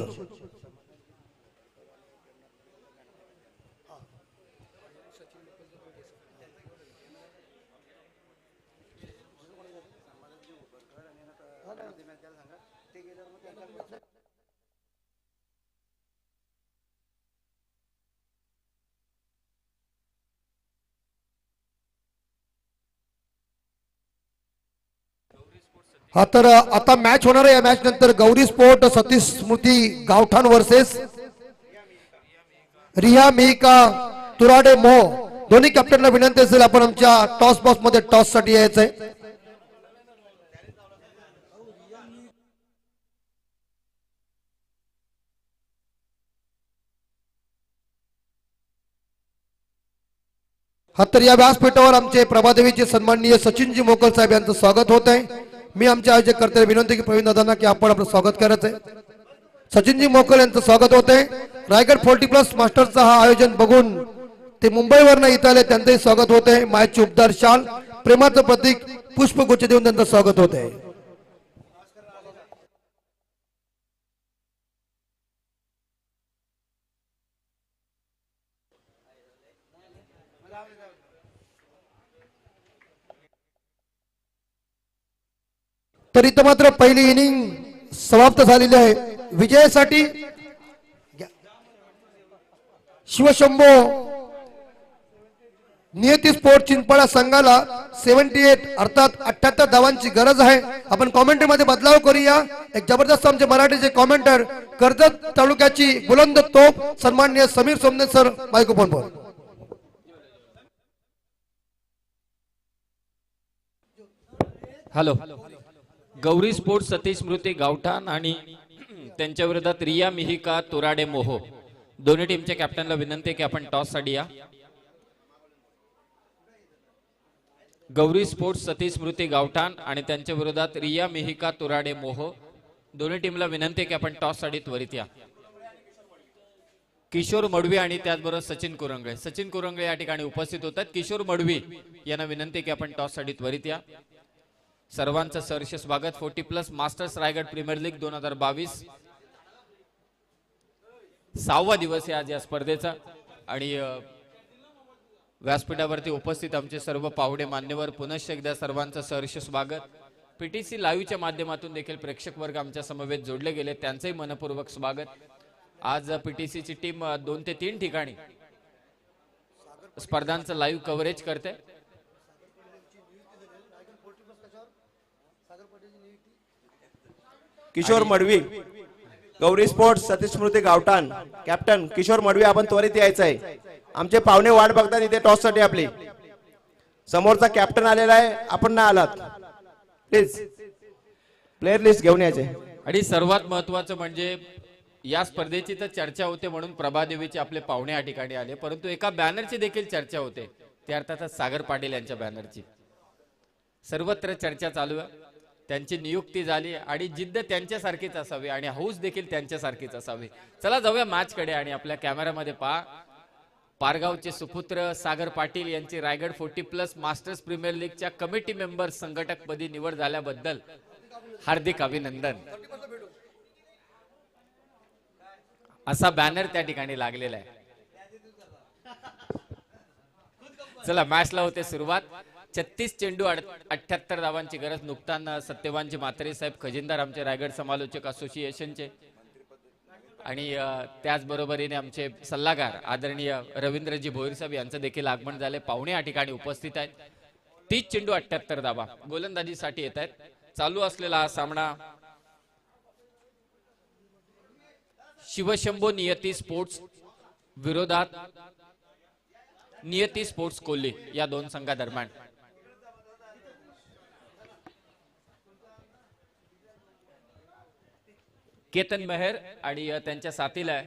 हा तर आता मॅच होणार आहे। या मॅच नंतर गौरी स्पोर्ट सतीश स्मृती गावठाण वर्सेस रिया मिका तुराडे मोह। दोन्ही कॅप्टनला विनंती असेल आपण आमच्या टॉस बॉक्स मध्ये टॉस साठी यायचंय। हा तर या व्यासपीठावर आमचे प्रभादेवीचे सन्माननीय सचिनजी मोकल साहेब यांचं स्वागत होत आहे। मी आमच्या आयोजक करते विनंती की प्रवीण दादांना की आपण आपलं स्वागत करायचं आहे। सचिनजी मोकल यांचं स्वागत होत आहे। रायगड 40+ मास्टरचा हा आयोजन बघून ते मुंबईवरनं इथं आले, त्यांचंही स्वागत होत आहे। मायची उपदार शाल, प्रेमाचं प्रतीक पुष्पगुच्छ देऊन त्यांचं स्वागत होत आहे। तर इथं मात्र पहिली इनिंग समाप्त झालेली आहे। विजयासाठी शिवशंभो नियती स्पोर्ट चिंचपाडा संघाला 78 अर्थात 78 धावांची गरज आहे। आपण कॉमेंट्री मध्ये बदलाव करूया। एक जबरदस्त आमचे मराठीचे कॉमेंटर कर्जत तालुक्याची बुलंद तोप सन्माननीय समीर सोमने सर मायक्रोफोन वर। हॅलो. गौरी स्पोर्ट्स सतीश स्मृती गावठाण आणि त्यांच्या विरोधात रिया मिहिका तुराडे मोहो. दोन्ही टीमच्या कॅप्टनला विनंती आहे की आपण टॉस साठी या. गौरी स्पोर्ट्स सतीश स्मृती गावठाण आणि त्यांच्या विरोधात रिया मिहिका तुराडे मोहो. दोन्ही टीमला विनंती आहे की आपण टॉस साठी त्वरित या. किशोर मडवी आणि त्याचबरोबर सचिन कुरंगळे. सचिन कुरंगळे या ठिकाणी उपस्थित होतात. किशोर मडवी यांना विनंती आहे की आपण टॉस साठी त्वरित या. सर्वांचं सहर्ष स्वागत. 40+ मास्टर्स रायगड प्रीमियर लीग 2022 6वा दिवस आहे आज या स्पर्धेचा आणि व्यासपीठावरती उपस्थित आमचे सर्व पाहुणे मान्यवर पुनश्च एकदा सर्वांचं सहर्ष स्वागत. पीटीसी लाईव्हच्या माध्यमातून देखील प्रेक्षक वर्ग आमच्या समवेत जोडले गेले त्यांचंही मनपूर्वक स्वागत. आज पीटीसीची टीम 2 ते 3 ठिकाणी स्पर्धांचं लाईव्ह कव्हरेज करते. किशोर मडवी गौरी स्पोर्ट्स सतीश स्मृती गावठाण कॅप्टन किशोर मडवी आपण त्वरित यायचं आहे. आमचे पाहुणे वाट बघतात इथे टॉस साठी. आपली समोरचा कॅप्टन आलेला आहे आपण नाही आलात प्लीज प्लेअर लिस्ट घेऊन यायचे. आणि सर्वात महत्वाचं म्हणजे या स्पर्धेची तर चर्चा होते म्हणून प्रभादेवीचे आपले पाहुणे या ठिकाणी आले परंतु एका बॅनरची देखील चर्चा होते ते अर्थातच सागर पाटील यांच्या बॅनरची सर्वत्र चर्चा चालू आहे. त्यांची नियुक्ती झाली आणि जिद्द त्यांच्यासारखीच असावी आणि हौस देखील त्यांच्यासारखीच असावी. चला जाऊया मॅच कडे आणि आपल्या कॅमेरामध्ये पहा पारगावचे सुपुत्र सागर पाटील यांची रायगड 40+ मास्टर्स प्रीमियर लीगच्या कमिटी मेंबर संघटक पदी निवड झाल्याबद्दल हार्दिक अभिनंदन असा बॅनर त्या ठिकाणी लागलेला आहे. चला मॅचला होते सुरुवात. 36 चेंडू 78 धावांची गरज. नुकताना सत्यवानजी म्हात्रे साहेब खजिनदार आमचे रायगड समालोचक असोसिएशनचे आणि त्याचबरोबरीने आमचे सल्लागार आदरणीय रवींद्रजी भोईर साहेब यांचं देखील आगमन झाले. पाहुणे या ठिकाणी उपस्थित आहेत. 30 चेंडू 78 धावा गोलंदाजीसाठी येत आहेत. चालू असलेला हा सामना शिवशंभो नियती स्पोर्ट्स विरोधात नियती स्पोर्ट्स कोल्ही या दोन संघादरम्यान. केतन मेहर आणि त्यांच्या साथीला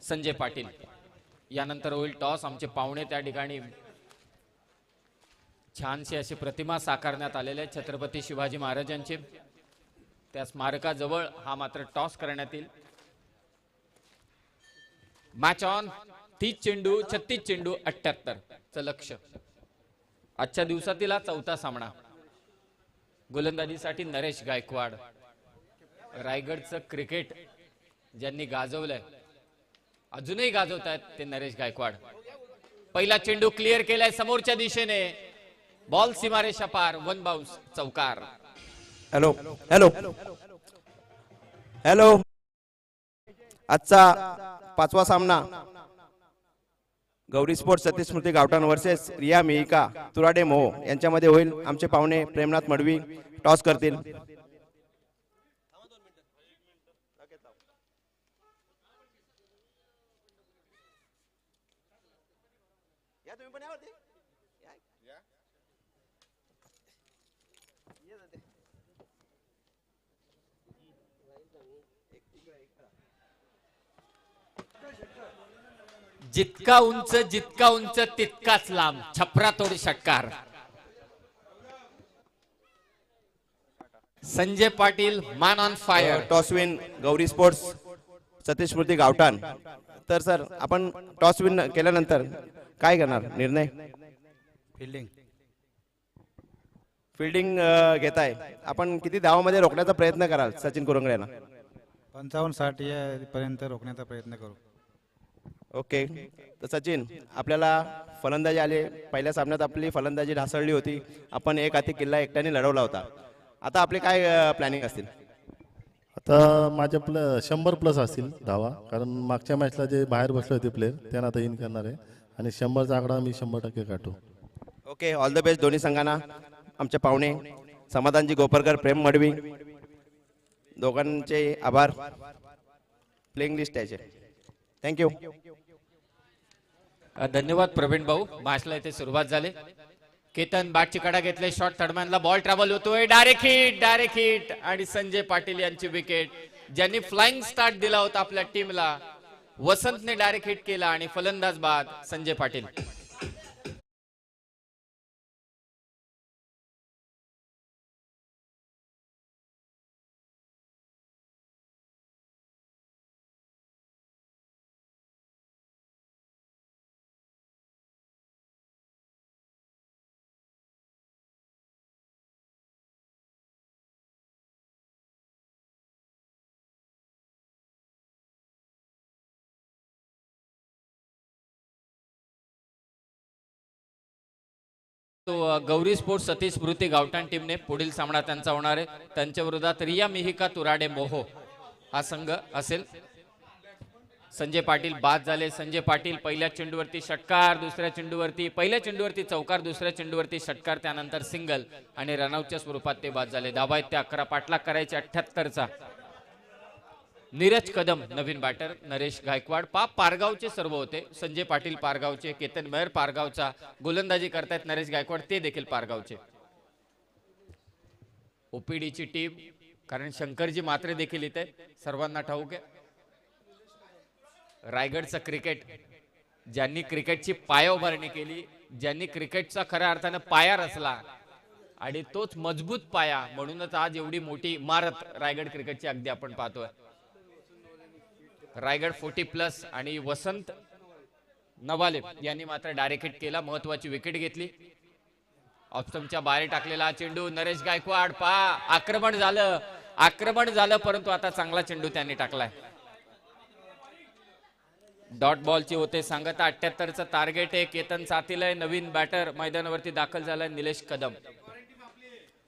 संजय पाटील. यानंतर होईल टॉस. आमचे पाहुणे त्या ठिकाणी छानशी अशी प्रतिमा साकारण्यात आलेले छत्रपती शिवाजी महाराजांची त्या स्मारकाजवळ हा मात्र टॉस करण्यात येईल. Match on. 30 चेंडू 36 चेंडू 78 चं लक्ष. आजच्या दिवसातील हा चौथा सामना. गोलंदाजीसाठी नरेश गायकवाड. रायगडचं क्रिकेट ज्यांनी गाजवलंय अजूनही गाजवत आहेत ते नरेश गायकवाड. पहिला चेंडू क्लिअर केलाय समोरच्या दिशेने. बॉल सीमारेषा पार. 1 बाउन्स चौकार. Hello hello hello. आजचा 5वा सामना गौरी स्पोर्ट्स सतीश स्मृती गावठाण वर्सेस रिया मिहिका तुराडे मोहो यांच्यामध्ये होईल. आमचे पाहुणे प्रेमनाथ मडवी टॉस करतील. जितका उंच तितकाच लांब. छपरा तोड षटकार. Sanjay Patil man on fire. Toss win Gauri sports Satish Smruti Gavthan. तर सर आपण टॉस विन केल्यानंतर काय करणार निर्णय? फिल्डिंग घेताय आपण. किती धावामध्ये रोखण्याचा प्रयत्न कराल सचिन कुरंगळेंना? 55-60 पर्यंत रोखण्याचा प्रयत्न करू. ओके. तर सचिन आपल्याला फलंदाजी आले. पहिल्या सामन्यात आपली फलंदाजी ढासळली होती. आपण एक हाती किल्ला एकट्याने लढवला होता. आता आपले काय प्लॅनिंग असतील? आता माझ्या 100+ असतील धावा. कारण मागच्या मॅचला जे बाहेर बसले होते प्लेयर त्यांना आता इन करणार आहे आणि 100चा आकडा मी 100% गाठू. ओके. ऑल द बेस्ट दोन्ही संघांना. आमचे पाहुणे समाधानजी गोपरकर प्रेम मडवी दोघांचे आभार. प्लेइंग लिस्ट यायचे. थँक्यू. धन्यवाद प्रवीण भाऊ. मॅचला इथे सुरुवात झाली. केतन बॅटची कडा घेतले, शॉट थर्डमॅनला बॉल ट्रॅव्हल होतोय, डायरेक्ट हिट आणि संजय पाटील यांची विकेट. ज्यांनी फ्लाइंग स्टार्ट दिला होता आपल्या टीमला, वसंतने डायरेक्ट हिट केला आणि फलंदाज बाद संजय पाटील. तो गौरी स्पोर्ट्स सतीश स्मृती गावठाण टीमने पुढील सामना त्यांचा होणार आहे. त्यांच्या विरोधात रिया मिहिका तुराडे मोहो हा संघ असेल. संजय पाटील बाद झाले. संजय पाटील पहिल्या चेंडूवरती षटकार, दुसऱ्या चेंडूवरती पहिल्या चेंडूवरती चौकार, दुसऱ्या चेंडूवरती षटकार, त्यानंतर सिंगल आणि रनआउटच्या स्वरूपात ते बाद झाले. धावा आहेत ते 11. पाठलाग करायचे 78चा. नीरज कदम नवीन बॅटर, नरेश गायकवाड पारगावचे सर्व होते. संजय पाटील पारगावचे, केतन मेहर पारगावचा, गोलंदाजी करतायत नरेश गायकवाड ते देखील पारगावचे. ओपीडीची टीम, कारण शंकरजी मात्रे देखील इथे सर्वांना ठाऊक आहे. रायगडचं क्रिकेट, ज्यांनी क्रिकेटची पायाउभारणी केली, ज्यांनी क्रिकेटचा खऱ्या अर्थानं पाया रचला आणि तोच मजबूत पाया, म्हणूनच आज एवढी मोठी इमारत रायगड क्रिकेटची अगदी आपण पाहतोय. रायगड 40+ आणि वसंत नवाले यांनी मात्र डायरेक्ट हिट केला, महत्वाची विकेट घेतली. ऑप्शनच्या बाहेर टाकलेला चेंडू, नरेश गायकवाड आक्रमण झालं, परंतु आता चांगला चेंडू त्यांनी टाकलाय. डॉट बॉलची होते सांगता. 78चं टार्गेट आहे. केतन साथीला आहे. नवीन बॅटर मैदानावरती दाखल झालाय निलेश कदम.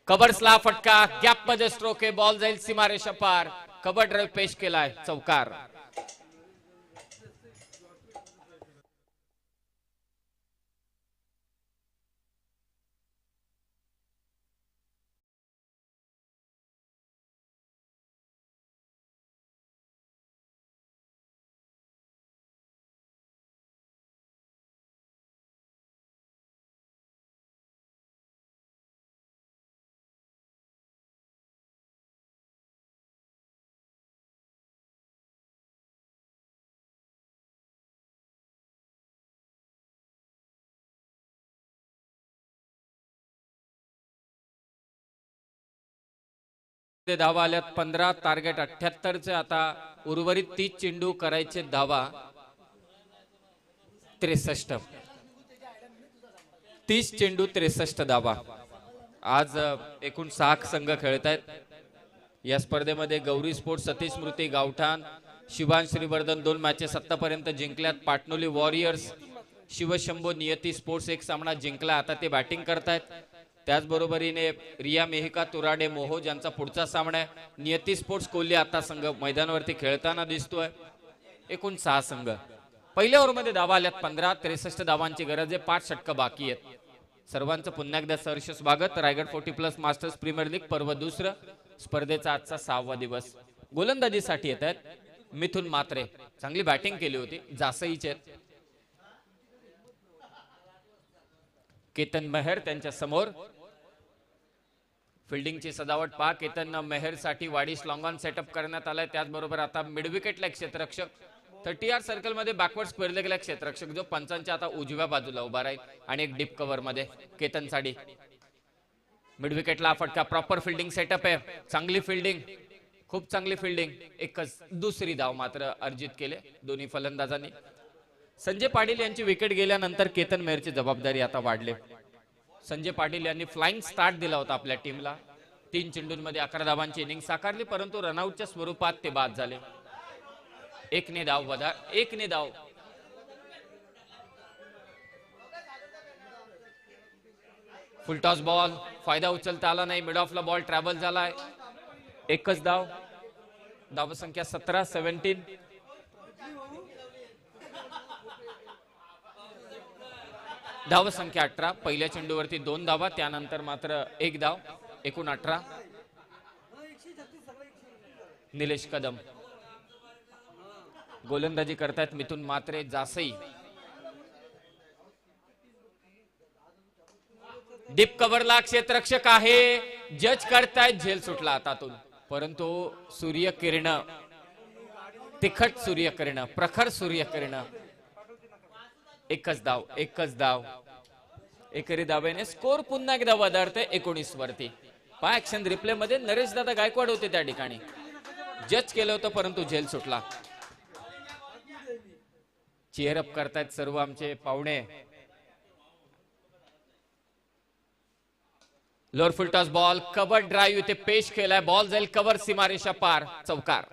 कबर्सला फटका, गॅप मध्ये स्ट्रोक आहे, बॉल जाईल सीमारेषा पार. कबर ड्राईव्ह पेश केलाय, चौकार. धावा आल्यात 15. टार्गेट 78चे. आता उर्वरित 30 चेंडू करायचे धावा 63. 30 चेंडू 63 धावा. आज एकूण 6 संघ खेळत आहेत या स्पर्धेमध्ये. गौरी स्पोर्ट्स सतीश स्मृती गावठाण, शिवान श्रीवर्धन 2 मॅचेस आतापर्यंत जिंकल्यात. पाटणोली वॉरियर्स, शिवशंभो नियती स्पोर्ट्स 1 सामना जिंकला, आता ते बॅटिंग करतायत. त्याचबरोबरीने रिया मेहिका तुराडे मोहो ज्यांचा पुढचा सामना आहे. नियती स्पोर्ट्स कोल्हे आता संघ मैदानावरती खेळताना दिसतोय. एकूण 6 संघ. पहिल्या ओव्हरमध्ये धावा आल्यात 15. 63 धावांची गरज आहे. 5 षटकं बाकी आहेत. सर्वांचं पुन्हा एकदा सहर्ष स्वागत. रायगड 40+ मास्टर्स प्रीमियर लीग पर्व 2 स्पर्धेचा आजचा 6वा दिवस. गोलंदाजीसाठी येत आहेत मिथुन मात्रे, चांगली बॅटिंग केली होती, जासईचे. केतन मेहर त्यांच्या समोर. फिल्डिंगची सजावट पहा. केतन मेहर साठी वाडीस लॉंग ऑन सेटअप करण्यात आलाय. त्याचबरोबर आता मिड विकेटला एक क्षेत्ररक्षक, 30 सर्कल मध्ये बॅकवर्ड स्क्वेअर लेगला क्षेत्ररक्षक जो पंचांच्या आता उजव्या बाजूला उभा राहील आणि एक डीप कव्हर मध्ये केतन साठी. मिड विकेटला फटका, प्रॉपर फिल्डिंग सेटअप आहे, चांगली फिल्डिंग, खूप चांगली फिल्डिंग. एकच दुसरी धाव मात्र अर्जित केले दोन्ही फलंदाजांनी. संजय पाटील यांची विकेट गेल्यानंतर केतन मेहरची जबाबदारी आता वाढली. संजय पाटील यांनी फ्लाइंग स्टार्ट दिला होता आपल्या टीमला. 3 चेंडूंमध्ये 11 धावांची इनिंग साकारली, परंतु रनआउटच्या स्वरूपात ते बाद झाले. 1 ने धाव वधा, 1 ने धाव. फुल टॉस बॉल, फायदा उचलता आला नाही. मिड ऑफला बॉल ट्रॅव्हल झालाय. एकच धाव. धावसंख्या 17. 17. धावसंख्या 18. पहिल्या चेंडूवरती 2 धावा, त्यानंतर मात्र 1 धाव. एकूण 18. निलेश कदम गोलंदाजी करतायत. मिथुन मात्रे, जासई. डीप कव्हरला क्षेत्ररक्षक आहे, जज करतायत, झेल सुटला हातातून, परंतु सूर्यकिरण, तिखट सूर्यकिरण, प्रखर सूर्यकिरण, एकच धाव, एकेरी धावेने स्कोर पुन्हा एकदा वधारते 19 वरती. पहा ऍक्शन रिप्ले मध्ये नरेश दादा गायकवाड होते त्या ठिकाणी, जज केलं होतं परंतु झेल सुटला. चेअर अप करतायत सर्व आमचे पाहुणे. लोअर फुल टॉस बॉल, कव्हर ड्राईव्ह इथे पेश केलाय, बॉल जाईल कव्हर, सीमारेषा पार, चौकार.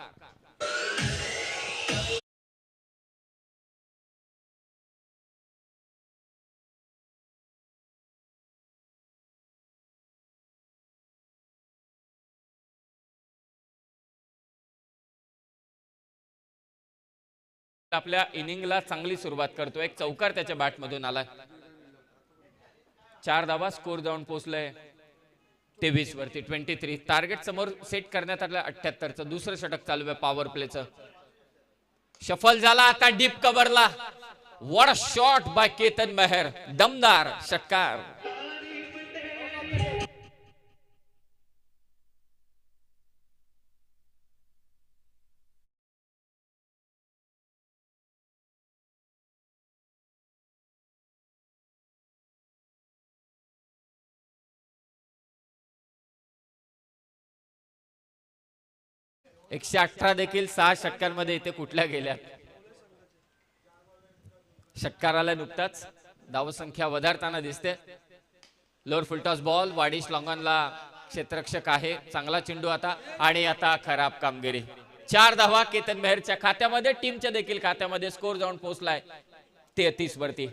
आपल्या इनिंगला चांगली सुरुवात करतो, एक चौकार त्याच्या बॅट मधून आला. 4 धावा, स्कोर जाऊन पोहोचलाय 23 वरती. 23 टार्गेट समोर सेट करण्यात आलं 78चं. दुसरं षटक चालू आहे पॉवर प्लेचं. शफल झाला आता डीप कव्हरला, what a shot by Ketan Mehar, दमदार षटकार. एकशे 18 देखील 6 षटकांमध्ये इथे कुठल्या गेल्यात. षटकाराला नुकताच धावसंख्या वधारताना दिसते. लोअर फुलटॉस बॉल, वाडिश लॉंगॉनला क्षेत्ररक्षक आहे, चांगला चेंडू आता, आणि आता खराब कामगिरी. 4 धावा केतन मेहरच्या खात्यामध्ये, टीमच्या देखील खात्यामध्ये. स्कोर जाऊन पोहोचलाय 33 वरती.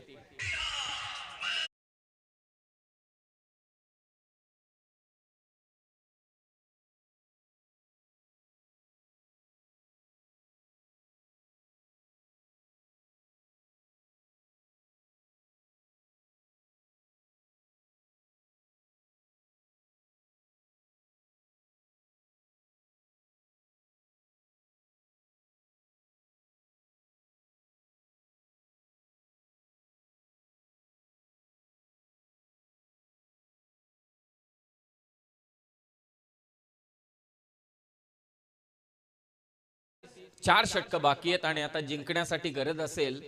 चार षटक बाकी आहेत आणि आता जिंकण्यासाठी गरज असेल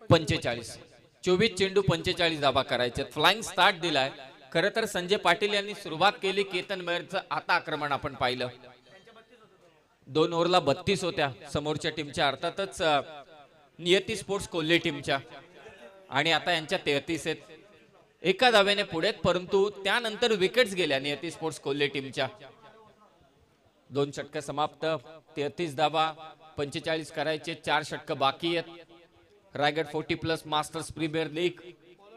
45. 24 चेंडू 45 धावा करायचे. फ्लाइंग स्टार्ट दिलाय. खरं तर संजय पाटील यांनी सुरुवात केली, केतन मेहरचं आता आक्रमण आपण पाहिलं. 2 ओव्हरला 32 होत्या समोरच्या टीमच्या, अर्थातच नियती स्पोर्ट्स कोल्हे टीमच्या, आणि आता यांच्या 33 आहेत. एका धावेने पुढे, परंतु त्यानंतर विकेट्स गेल्या नियती स्पोर्ट्स कोल्हे टीमच्या. 2 षटक समाप्त, 33 धावा, 45 करायचे. 4 षटक बाकी आहेत. रायगड 40+ मास्टर्स प्रीमियर लीग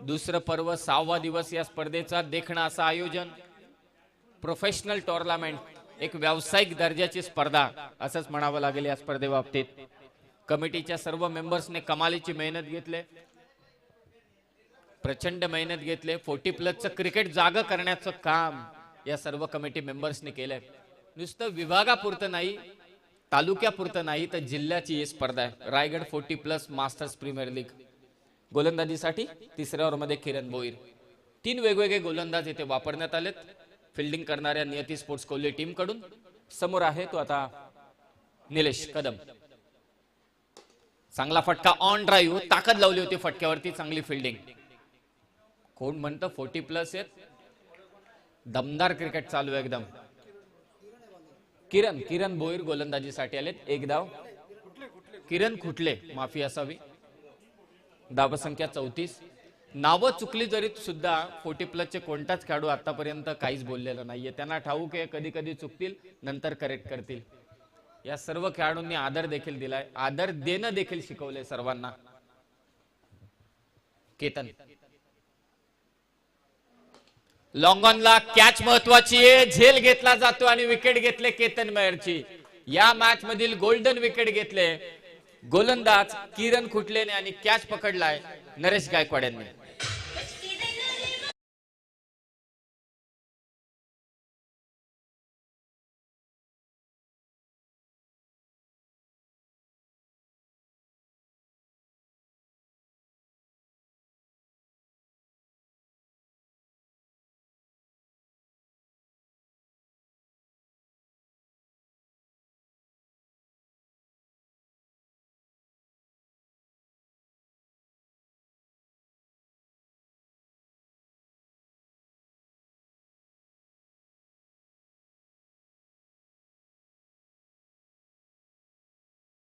दुसरं पर्व, 6वा दिवस या स्पर्धेचा. देखणं असं आयोजन, प्रोफेशनल टुर्नामेंट, एक व्यावसायिक दर्जाची स्पर्धा असंच म्हणावं लागेल या स्पर्धेबाबतीत. कमिटीच्या सर्व मेंबर्सने कमालीची मेहनत घेतली, प्रचंड मेहनत घेतली. 40+चं क्रिकेट जागं करण्याचं काम या सर्व कमिटी मेंबर्सने केलंय. नुसतं विभागापुरतं नाही, तालुक्यापुरतं नाही, तर जिल्ह्याची ही स्पर्धा आहे. Raigad 40+ masters premier league. गोलंदाजीसाठी तिसऱ्या ओव्हरमध्ये किरण भोईर. 3 वेगवेगळे गोलंदाज इथे वापरण्यात आलेत फिल्डिंग करणाऱ्या नियती स्पोर्ट्स कोल्हे टीम कडून. समोर आहे तो आता निलेश कदम. चांगला फटका ऑन ड्राईव्ह, ताकद लावली होती फटक्यावरती, चांगली फिल्डिंग. कोण म्हणतं 40+ आहेत, दमदार क्रिकेट चालू आहे एकदम. किरण भोईर गोलंदाजीसाठी आलेत. 1 धाव. किरण खुटले माफी असावी. धावसंख्या 34. नावं चुकली जरी सुद्धा 40+चे कोणताच खेळाडू आतापर्यंत काहीच बोललेलं नाहीये. त्यांना ठाऊक आहे कधी कधी चुकतील, नंतर करेक्ट करतील. या सर्व खेळाडूंनी आदर देखील दिलाय, आदर देणं देखील शिकवलंय सर्वांना. केतन लॉंगॉनला कॅच महत्वाची आहे, झेल घेतला जातो आणि विकेट घेतले केतन मेहरची. या मॅच मधील गोल्डन विकेट घेतले गोलंदाज किरण खुटलेने आणि कॅच पकडलाय नरेश गायकवाड यांनी.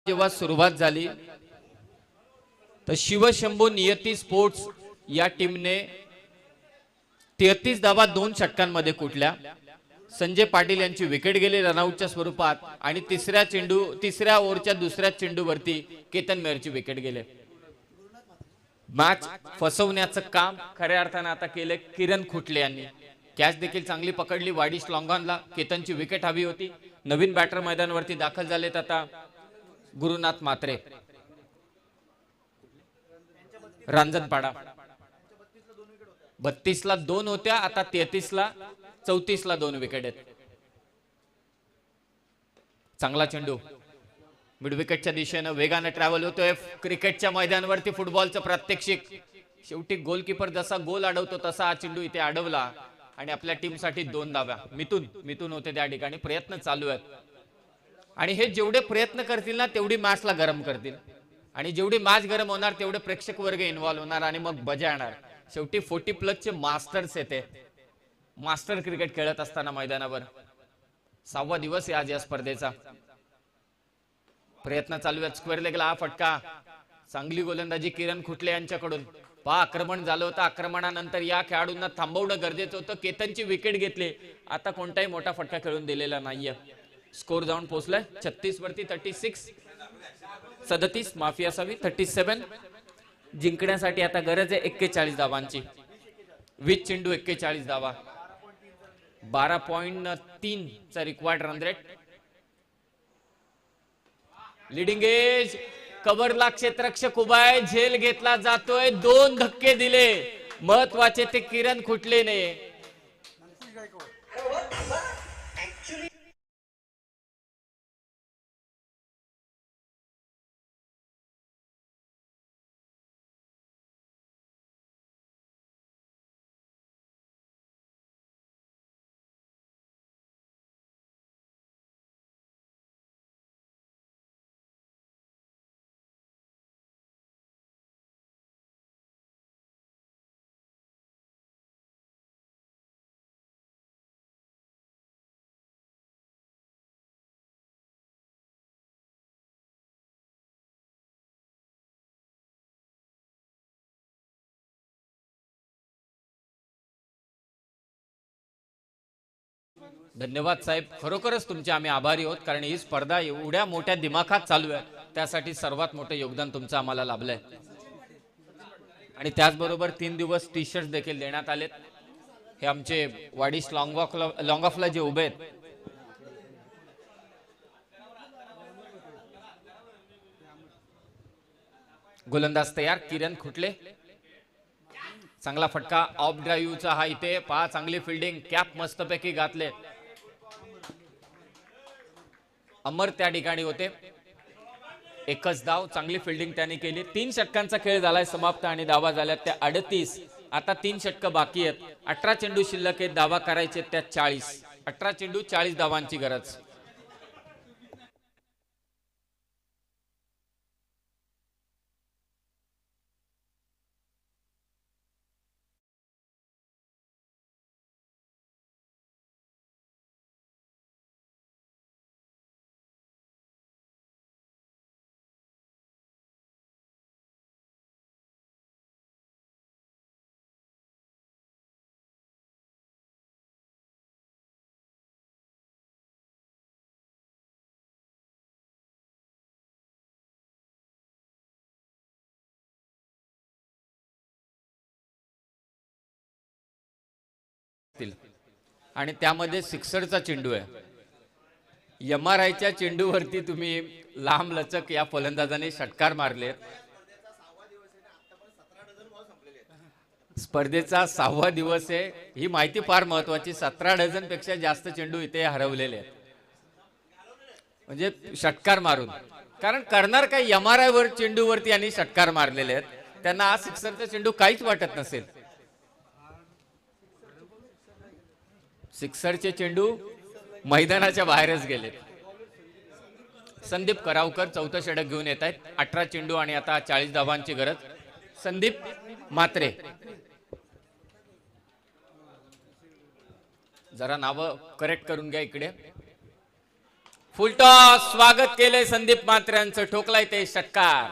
जेव्हा सुरुवात झाली तर शिवशंभू नियती स्पोर्ट्स या टीमने 33 धावा 2 षटकांमध्ये कुठल्या. संजय पाटील यांची विकेट गेली रनआउटच्या स्वरूपात आणि तिसऱ्या ओव्हरच्या दुसऱ्या चेंडूवरती केतन मेहरची विकेट गेले. मॅच फसवण्याचं काम खऱ्या अर्थानं आता केले किरण खुटले यांनी. कॅच देखील चांगली पकडली वाडिश लॉंगॉनला. केतनची विकेट हवी होती. नवीन बॅटर मैदानावरती दाखल झालेत आता गुरुनाथ मात्रे. रांजणपाडा 32ला 2 होत्या, आता 34ला 2 विकेट आहेत. चांगला चेंडू मिड विकेटच्या दिशेनं वेगानं ट्रॅव्हल होतोय. क्रिकेटच्या मैदानावरती फुटबॉलचं प्रात्यक्षिक. शेवटी गोलकीपर जसा गोल अडवतो तसा हा चेंडू इथे अडवला आणि आपल्या टीमसाठी 2 धाव्या. मिथून होते त्या ठिकाणी. प्रयत्न चालू आहेत आणि हे जेवढे प्रयत्न करतील ना तेवढी मॅचला गरम करतील आणि जेवढी मॅच गरम होणार तेवढे प्रेक्षक वर्ग इन्व्हॉल्व्ह होणार आणि मग मजा येणार. शेवटी 40+ मास्टर्स येते. मास्टर क्रिकेट खेळत असताना मैदानावर 6वा दिवस आहे आज या स्पर्धेचा. प्रयत्न चालू आहेत. स्क्वेअर लेगला हा फटका. चांगली गोलंदाजी किरण खुटले यांच्याकडून. आक्रमण झालं होतं. आक्रमणानंतर या खेळाडूंना थांबवणं गरजेचं होतं. केतनची विकेट घेतली. आता कोणताही मोठा फटका खेळून दिलेला नाहीये. स्कोर जाऊन पोहोचलाय 36 वरती 37 माफी असावी 37. जिंकण्यासाठी आता गरज आहे 41 धावांची. 20 चेंडू 41 धावा. 12.3 चा required run rate. Leading edge कव्हरला क्षेत्ररक्षक उभा आहे. झेल घेतला जातोय. 2 धक्के दिले महत्वाचे ते किरण खुटलेने. धन्यवाद साहेब. खरोखरच तुमचे आम्ही आभारी आहोत कारण ही स्पर्धा एवढ्या मोठ्या दिमाखात चालू आहे. त्यासाठी सर्वात मोठं योगदान तुमचं आम्हाला लाभलंय. आणि त्याचबरोबर 3 दिवस टी शर्ट देखील देण्यात आलेत. हे आमचे वाडिश लॉंग ऑफला जे उभे आहेत गोलंदाज तयार किरण खुटले. चांगला फटका ऑफ ड्राईव्हचा हा इथे. पहा चांगली फिल्डिंग. कॅप मस्तपैकी घातले. अमर त्या ठिकाणी होते. एकच धाव. चांगली फिल्डिंग त्याने केली. 3 षटकांचा खेळ झालाय समाप्त आणि धावा झाल्या त्या 38. आता 3 षटकं बाकी आहेत. 18 चेंडू शिल्लक आहेत. धावा करायचे त्या 40. 18 चेंडू 40 धावांची गरज. आणि त्यामध्ये सिक्सरचा चेंडू आहे. MRIच्या चेंडूवरती तुम्ही लांब लचक या फलंदाजाने षटकार मारले. स्पर्धेचा 6वा दिवस आहे. ही माहिती फार महत्वाची. 17 डझन पेक्षा जास्त चेंडू इथे हरवलेले आहेत म्हणजे षटकार मारून. कारण करणार काही MRI वर चेंडूवरती यांनी षटकार मारलेले आहेत. त्यांना हा सिक्सरचा चेंडू काहीच वाटत नसेल. सिक्सरचे चेंडू मैदानाच्या बाहेरच गेले. संदीप करावकर 4थं षटक घेऊन येत आहेत. 18 चेंडू आणि आता 40 धावांची गरज. संदीप मात्रे. जरा नावं करेक्ट करून घ्या इकडे. फुलटॉस स्वागत केलंय संदीप म्हात्रेंचं, ठोकलाय ते षटकार.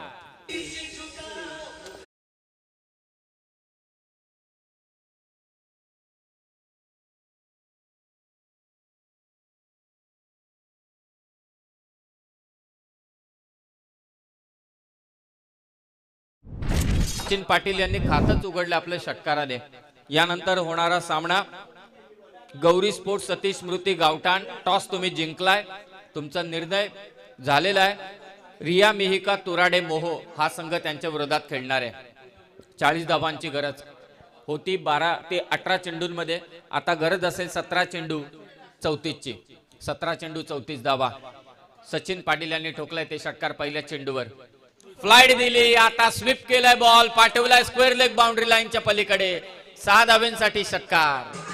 सचिन पाटील यांनी खातच उघडलं आपल्या षटकाराने. यानंतर होणारा सामना गौरी स्पोर्ट्स सतीश स्मृती गावठाण. टॉस तुम्ही जिंकलाय, तुमचा निर्णय झालेला आहे. रिया मिहिका तुराडे मोहो हा संघ त्यांच्या विरोधात खेळणार आहे. 40 धावांची गरज होती 12 ते 18 चेंडूंमध्ये. आता गरज असेल 17 चेंडू 34 ची. 17 चेंडू 34 धावा. सचिन पाटील यांनी ठोकलाय ते षटकार पहिल्या चेंडूवर. फ्लाईट दिली, आता स्वीप केलाय बॉल, पाठवलाय स्क्वेअर लेग बाउंड्री लाईनच्या पलीकडे. 6 धावांसाठी षटकार.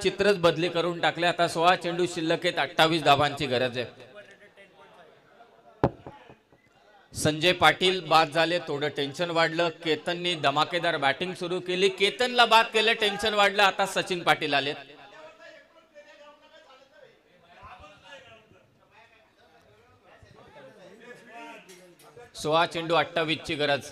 चित्रच बदली करून टाकले. आता 16 चेंडू शिल्लक आहेत, 28 धावांची गरज आहे. संजय पाटील बाद झाले, थोडं टेन्शन वाढलं. केतननी धमाकेदार बॅटिंग सुरू केली, केतनला बाद केलं, टेन्शन वाढलं. आता सचिन पाटील आलेत. सोळा चेंडू 28 ची गरज.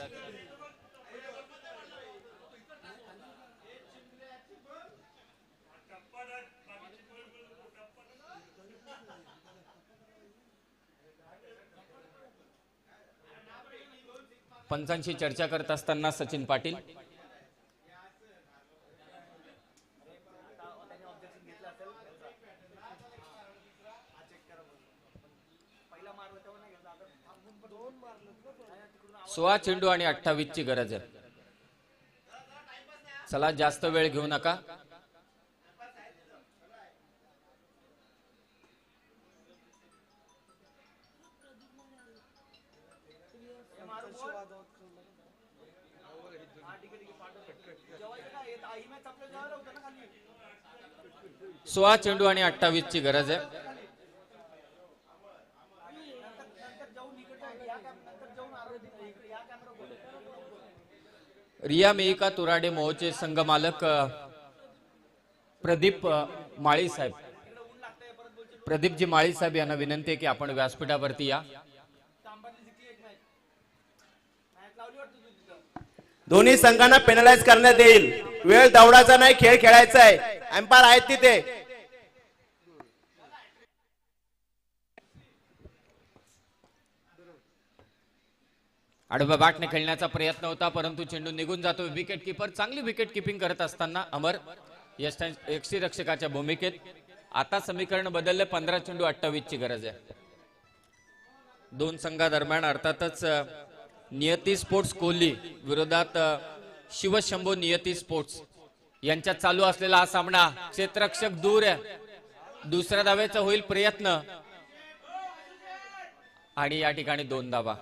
पंचांशी चर्चा करत असताना सचिन पाटील. सोळा चेंडू आणि 28 ची गरज आहे. चला जास्त वेळ घेऊ नका. सोळा चेंडू आणि 28 ची गरज आहे. रिया मेहिका तुराडे मोहचे संघ मालक प्रदीप माळी साहेब. प्रदीपजी माळी साहेब यांना विनंती आहे की आपण व्यासपीठावरती या. दोन्ही संघांना पेनलाइज करण्यात येईल. वेळ दौडाचा नाही, खेळ खेळायचा आहे. अंपायर आहेत तिथे. आडव्या बॅटने खेळण्याचा प्रयत्न होता, परंतु चेंडू निघून जातो. विकेट किपर चांगली विकेट किपिंग करत असताना अमर यष्टीरक्षकाच्या भूमिकेत. आता समीकरण बदलले. 15 चेंडू 28 ची गरज आहे. दोन संघादरम्यान अर्थातच नियती स्पोर्ट्स कोहली विरोधात शिवशंभो नियती स्पोर्ट्स यांच्यात चालू असलेला हा सामना. क्षेत्ररक्षक दूर आहे, दुसऱ्या धावेचा होईल प्रयत्न आणि या ठिकाणी 2 धावा.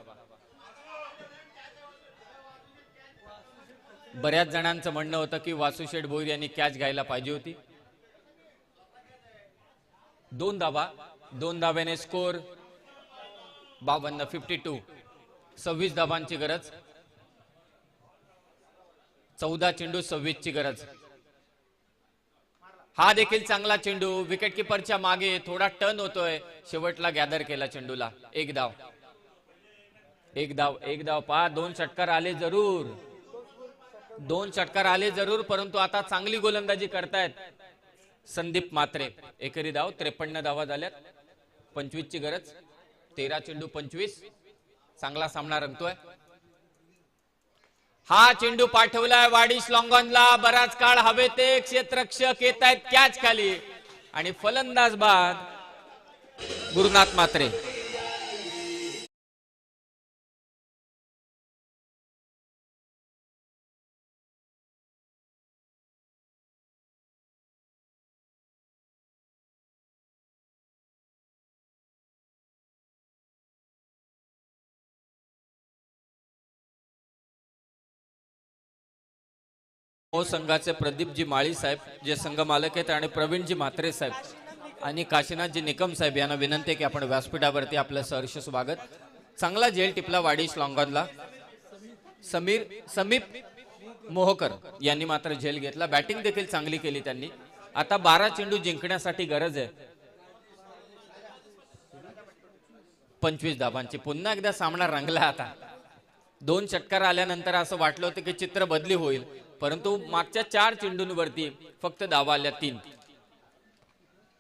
बऱ्याच जणांचं म्हणणं होतं की वासुशेठ भोईर यांनी कॅच घ्यायला पाहिजे होती. 2 धावा. 2 धाव्याने स्कोर 52. 52. 26 धावांची गरज. 14 चेंडू 26 ची गरज. हा देखील चांगला चेंडू. विकेट किपरच्या मागे थोडा टर्न होतोय. शेवटला गॅदर केला चेंडूला. 1 धाव. 1 धाव. 1 धाव. 2 षटकार आले जरूर. 2 षटकार आले जरूर, परंतु आता चांगली गोलंदाजी करतायत संदीप म्हात्रे. एकेरी धाव 53 धावा झाल्यात. 25 ची गरज. 13 चेंडू 25. चांगला सामना रंगतोय. हा चेंडू पाठवलाय वाडिश लॉंगॉनला. बराच काळ हवेत क्षेत्ररक्षक येत आहेत कॅच खाली आणि फलंदाज बाद गुरुनाथ म्हात्रे. मो संघाचे प्रदीपजी माळी साहेब जे संघ मालक आहेत आणि प्रवीणजी म्हात्रे साहेब आणि काशीनाथजी निकम साहेब यांना विनंती आहे की आपण व्यासपीठावरती आपलं सहर्ष स्वागत. चांगला झेल टिपला वाडीश लॉंगॉनला. समीप मोहकर यांनी मात्र झेल घेतला. बॅटिंग देखील चांगली केली त्यांनी. आता 12 चेंडू जिंकण्यासाठी गरज आहे 25 धाबांची. पुन्हा एकदा सामना रंगला. आता 2 षटकार आल्यानंतर असं वाटलं होतं की चित्र बदली होईल, परंतु मागच्या 4 चेंडूंवरती फक्त धावा आल्या 3.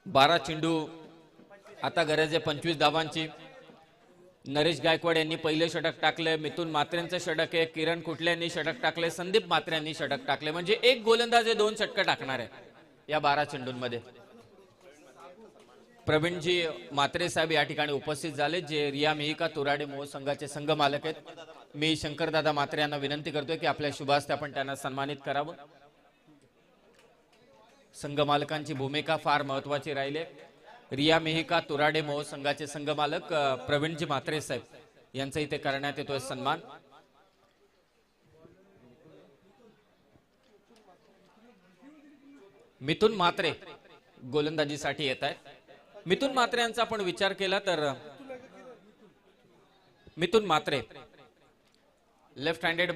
12 चेंडू आता गरज आहे 25 धाबांची. नरेश गायकवाड यांनी पहिले षटक टाकले. मिथुन म्हात्रेंचं षटक आहे. किरण कुटले यांनी षटक टाकले. संदीप म्हात्रे यांनी षटक टाकले. म्हणजे एक गोलंदाज 2 षटकं टाकणार आहे या 12 चेंडूंमध्ये. प्रवीणजी म्हात्रे साहेब या ठिकाणी उपस्थित झाले, जे रिया मिहिका तुराडे मोह संघाचे संघ मालक आहेत. मी शंकरदादा म्हात्रे यांना विनंती करतोय की आपल्या शुभास्ते आपण त्यांना सन्मानित करावं. संघ मालकांची भूमिका फार महत्वाची राहिली. रिया मिहिका तुराडे मोह संघाचे संघ मालक प्रवीणजी म्हात्रे साहेब यांचा इथे करण्यात येतोय सन्मान. मिथुन म्हात्रे गोलंदाजीसाठी येत आहेत. मिथुन म्हात्रे यांचा आपण विचार केला तर मिथुन म्हात्रे लेफ्ट हँडेड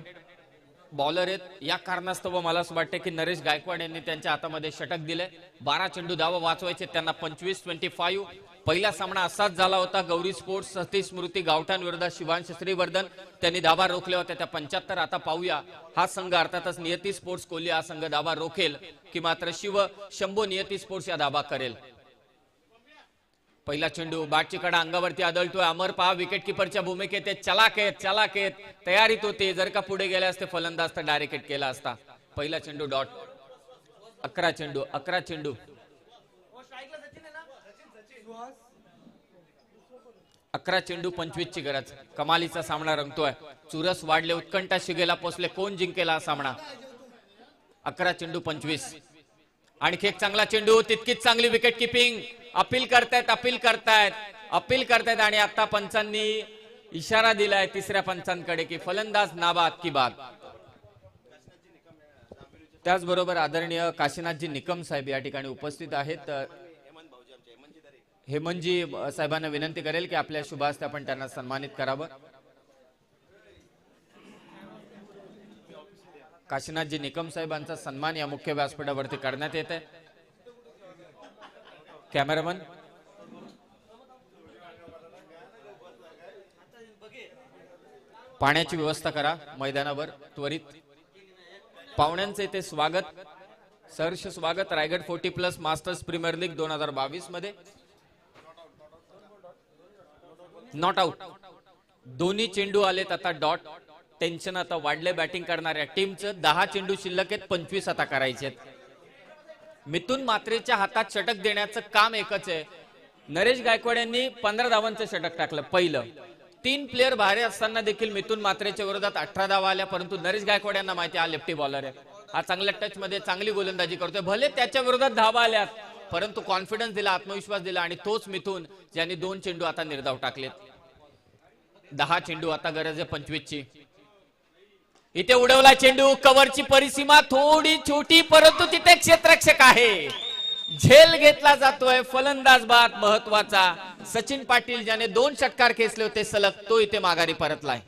बॉलर आहेत. या कारणास्तव मला असं वाटतं की नरेश गायकवाड यांनी त्यांच्या हातामध्ये षटक दिले. 12 चेंडू धावा वाचवायचे त्यांना 25-25. पहिला सामना असाच झाला होता. गौरी स्पोर्ट्स सतीश स्मृती गावठाण विरुद्ध शिवांश श्रीवर्धन. त्यांनी धावा रोखल्या होत्या त्या 75. आता पाहूया हा संघ अर्थातच नियती स्पोर्ट्स कोल्हे हा संघ धावा रोखेल की मात्र शंभू नियती स्पोर्ट्स या धावा करेल. पहिला चेंडू बॅटची कडा अंगावरती आदळतोय. अमर पहा विकेट किपरच्या भूमिकेत चलाक आहेत तयारीत होते. जर का पुढे गेले असते फलंदाज तर डायरेक्ट हिट केला असता. पहिला चेंडू डॉट. 11 चेंडू 11 चेंडू 25 ची गरज. कमालीचा सामना रंगतोय. चुरस वाढले. उत्कंठा शिगेला पोचले. कोण जिंकेल हा सामना. 11 चेंडू 25. आणखी एक चांगला चेंडू. तितकीच चांगली विकेट किपिंग. अपील करतायत आणि आता पंचांनी इशारा दिलाय तिसऱ्या पंचांकडे की फलंदाज नाबाद की बाद. त्याचबरोबर आदरणीय काशीनाथजी निकम साहेब या ठिकाणी उपस्थित आहेत. हेमंतजी साहेबांना विनंती करेल की आपल्या शुभास्ते आपण त्यांना सन्मानित करावं. काशीनाथजी निकम साहेबांचा सन्मान या मुख्य व्यासपीठावरती करण्यात येत आहे. कॅमेरामन पाण्याची व्यवस्था करा मैदानावर त्वरित. पाहुण्यांचे इथे स्वागत, सहर्ष स्वागत रायगड 40+ मास्टर्स प्रीमियर लीग 2022 मध्ये. Not out. दोन्ही चेंडू आलेत आता डॉट. टेन्शन आता वाढले बॅटिंग करणाऱ्या टीमचं. 10 चेंडू शिल्लक आहेत. 25 आता करायचे आहेत. मिथुन म्हात्रेच्या हातात षटक देण्याचं काम एकच आहे. नरेश गायकवाड यांनी 15 धावांचं षटक टाकलं पहिलं. 3 प्लेयर बाहेर असताना देखील मिथुन म्हात्रेच्या विरोधात 18 धावा आल्या, परंतु नरेश गायकवाड यांना माहिती हा लेफ्टी बॉलर आहे. हा चांगल्या टच मध्ये चांगली गोलंदाजी करतोय. भले त्याच्या विरोधात धावा आल्यात, परंतु कॉन्फिडन्स दिला, आत्मविश्वास दिला आणि तोच मिथुन ज्यांनी 2 चेंडू आता निर्धाव टाकलेत. 10 चेंडू आता गरज आहे 25 ची. इथे उडवला चेंडू. कव्हरची परिसीमा थोडी छोटी, परंतु तिथे क्षेत्ररक्षक आहे. झेल घेतला जातोय. फलंदाज बाद महत्वाचा. सचिन पाटील ज्याने 2 षटकार खेचले होते सलग, तो इथे माघारी परतलाय.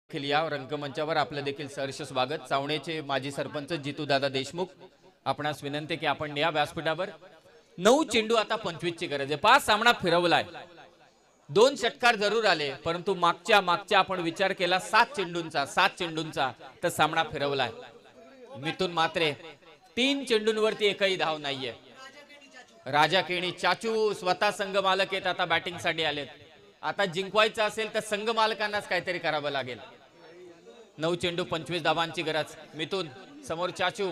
या रंगमंचावर आपलं देखील सहर्ष स्वागत. चावणेचे माजी सरपंच जितू दादा देशमुख, आपणास विनंती की आपण या व्यासपीठावर 9 चेंडू आता 25 ची गरज आहे. 5 सामना फिरवलाय, 2 षटकार जरूर आले, परंतु मागच्या आपण विचार केला 7 चेंडूंचा तर सामना फिरवलाय. मिथुन मात्रे 3 चेंडूंवरती एकही धाव नाहीये. राजा केणी, चाचू स्वतः संघ मालक आहेत, आता बॅटिंग साठी आलेत. आता जिंकवायचं असेल तर संघ मालकांनाच काहीतरी करावं लागेल. 9 चेंडू 25 धावांची गरज. मिथुन समोर चाचू,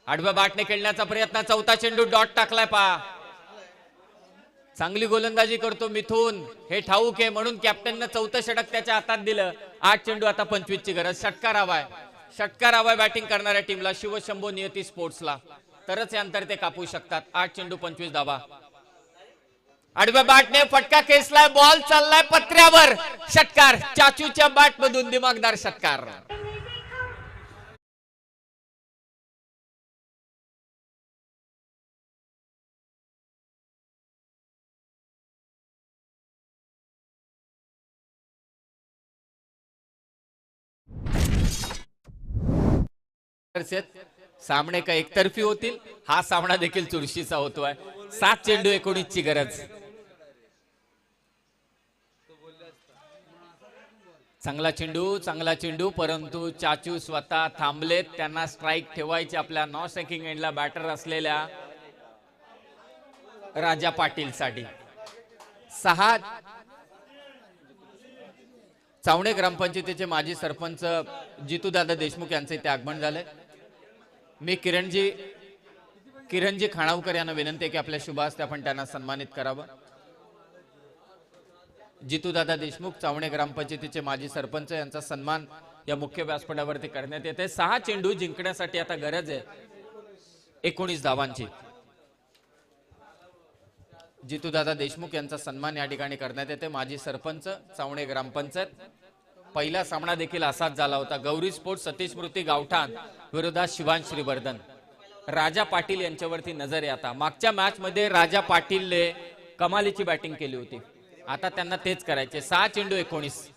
आडव्या बॅटने खेळण्याचा प्रयत्न, चौथा चेंडू डॉट टाकलाय. चांगली गोलंदाजी करतो मिथुन, हे ठाऊक आहे, म्हणून कॅप्टननं चौथं षटक त्याच्या हातात दिलं. 8 चेंडू आता 25 ची गरज. षटकार हवाय बॅटिंग करणाऱ्या टीमला, शिवशंभो नियती स्पोर्ट्सला, तरच हे अंतर ते कापू शकतात. 8 चेंडू 25 धावा. आडव्या बॅटने फटका खेचलाय, बॉल चाललाय पत्र्यावर, षटकार. चाचूच्या बॅट मधून दिमागदार षटकार. सामने का एकतर्फी होतील. हा सामना देखील चुरशीचा होतोय. 7 चेंडू 19 ची गरज. चांगला चेंडू, परंतु चाचू स्वतः थांबलेत. त्यांना स्ट्राइक ठेवायचे आपल्या नॉन स्ट्रायकिंग एंडला बॅटर असलेल्या राजा पाटील साठी. 6 चावणे ग्रामपंचायतीचे माजी सरपंच जितूदादा देशमुख यांचे इथे आगमन झाले. मी किरणजी खाणावकर यांना विनंती आहे की आपल्या शुभ हस्ते आपण त्यांना सन्मानित करावं. जितूदादा देशमुख चावणे ग्रामपंचायतीचे माजी सरपंच यांचा सन्मान या मुख्य व्यासपीठावरती करण्यात येते. 6 चेंडू जिंकण्यासाठी आता गरज आहे 19 धावांची. जितूदादा देशमुख यांचा सन्मान या ठिकाणी करण्यात येते. माजी सरपंच चावणे ग्रामपंचायत. पहिला सामना देखील असाच झाला होता. गौरी स्पोर्ट्स सतीश स्मृती गावठाण विरोधात शिवांश श्रीवर्धन. राजा पाटील यांच्यावरती नजर आहे आता. मागच्या मॅच मध्ये राजा पाटीलने कमालीची बॅटिंग केली होती, आता त्यांना तेच करायचे. 6 चेंडू 19.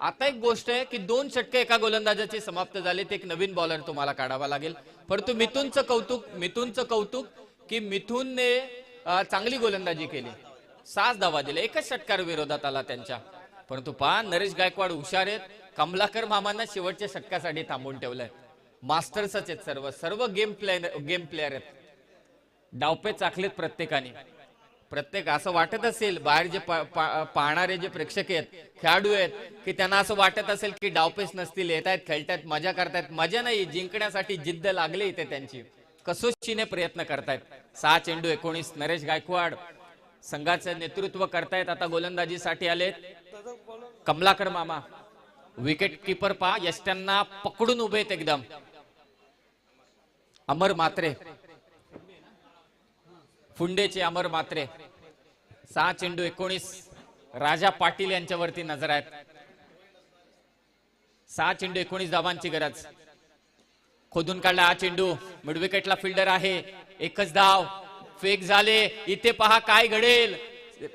आता एक गोष्ट आहे की 2 षटके एका गोलंदाजाची समाप्त झाले, ते एक नवीन बॉलर तुम्हाला काढावा लागेल. परंतु मिथुनचं कौतुक की मिथुनने चांगली गोलंदाजी केली, 6 धावा दिल्या, एकच षटकार विरोधात आला त्यांच्या. परंतु नरेश गायकवाड हुशार आहेत. कमलाकर मामांना शेवटच्या षटकासाठी थांबवून ठेवलंय. मास्टर्सच आहेत सर्व गेम प्लेयर आहेत. डावपे चाकलेत प्रत्येक असं वाटत असेल बाहेर जे पाहणारे जे प्रेक्षक आहेत, खेळाडू आहेत, की त्यांना असं वाटत असेल की डावपेच नसतील, येतायत खेळतायत, मजा करतायत. मजा नाही, जिंकण्यासाठी जिद्द लागली इथे त्यांची, कसोशीने प्रयत्न करतायत. 6 चेंडू 19. नरेश गायकवाड संघाचं नेतृत्व करतायत. आता गोलंदाजीसाठी आलेत कमलाकर मामा. विकेट किपर यष्ट्यांना पकडून उभे आहेत एकदम. अमर मात्रे, फुंडेचे अमर मात्रे. 6 चेंडू 19. राजा पाटील यांच्यावरती नजर आहेत. 6 चेंडू 19 धावांची गरज. खोदून काढला हा चेंडू, मिड विकेटला फिल्डर आहे, एकच धाव. फेक झाले, इथे पहा काय घडेल.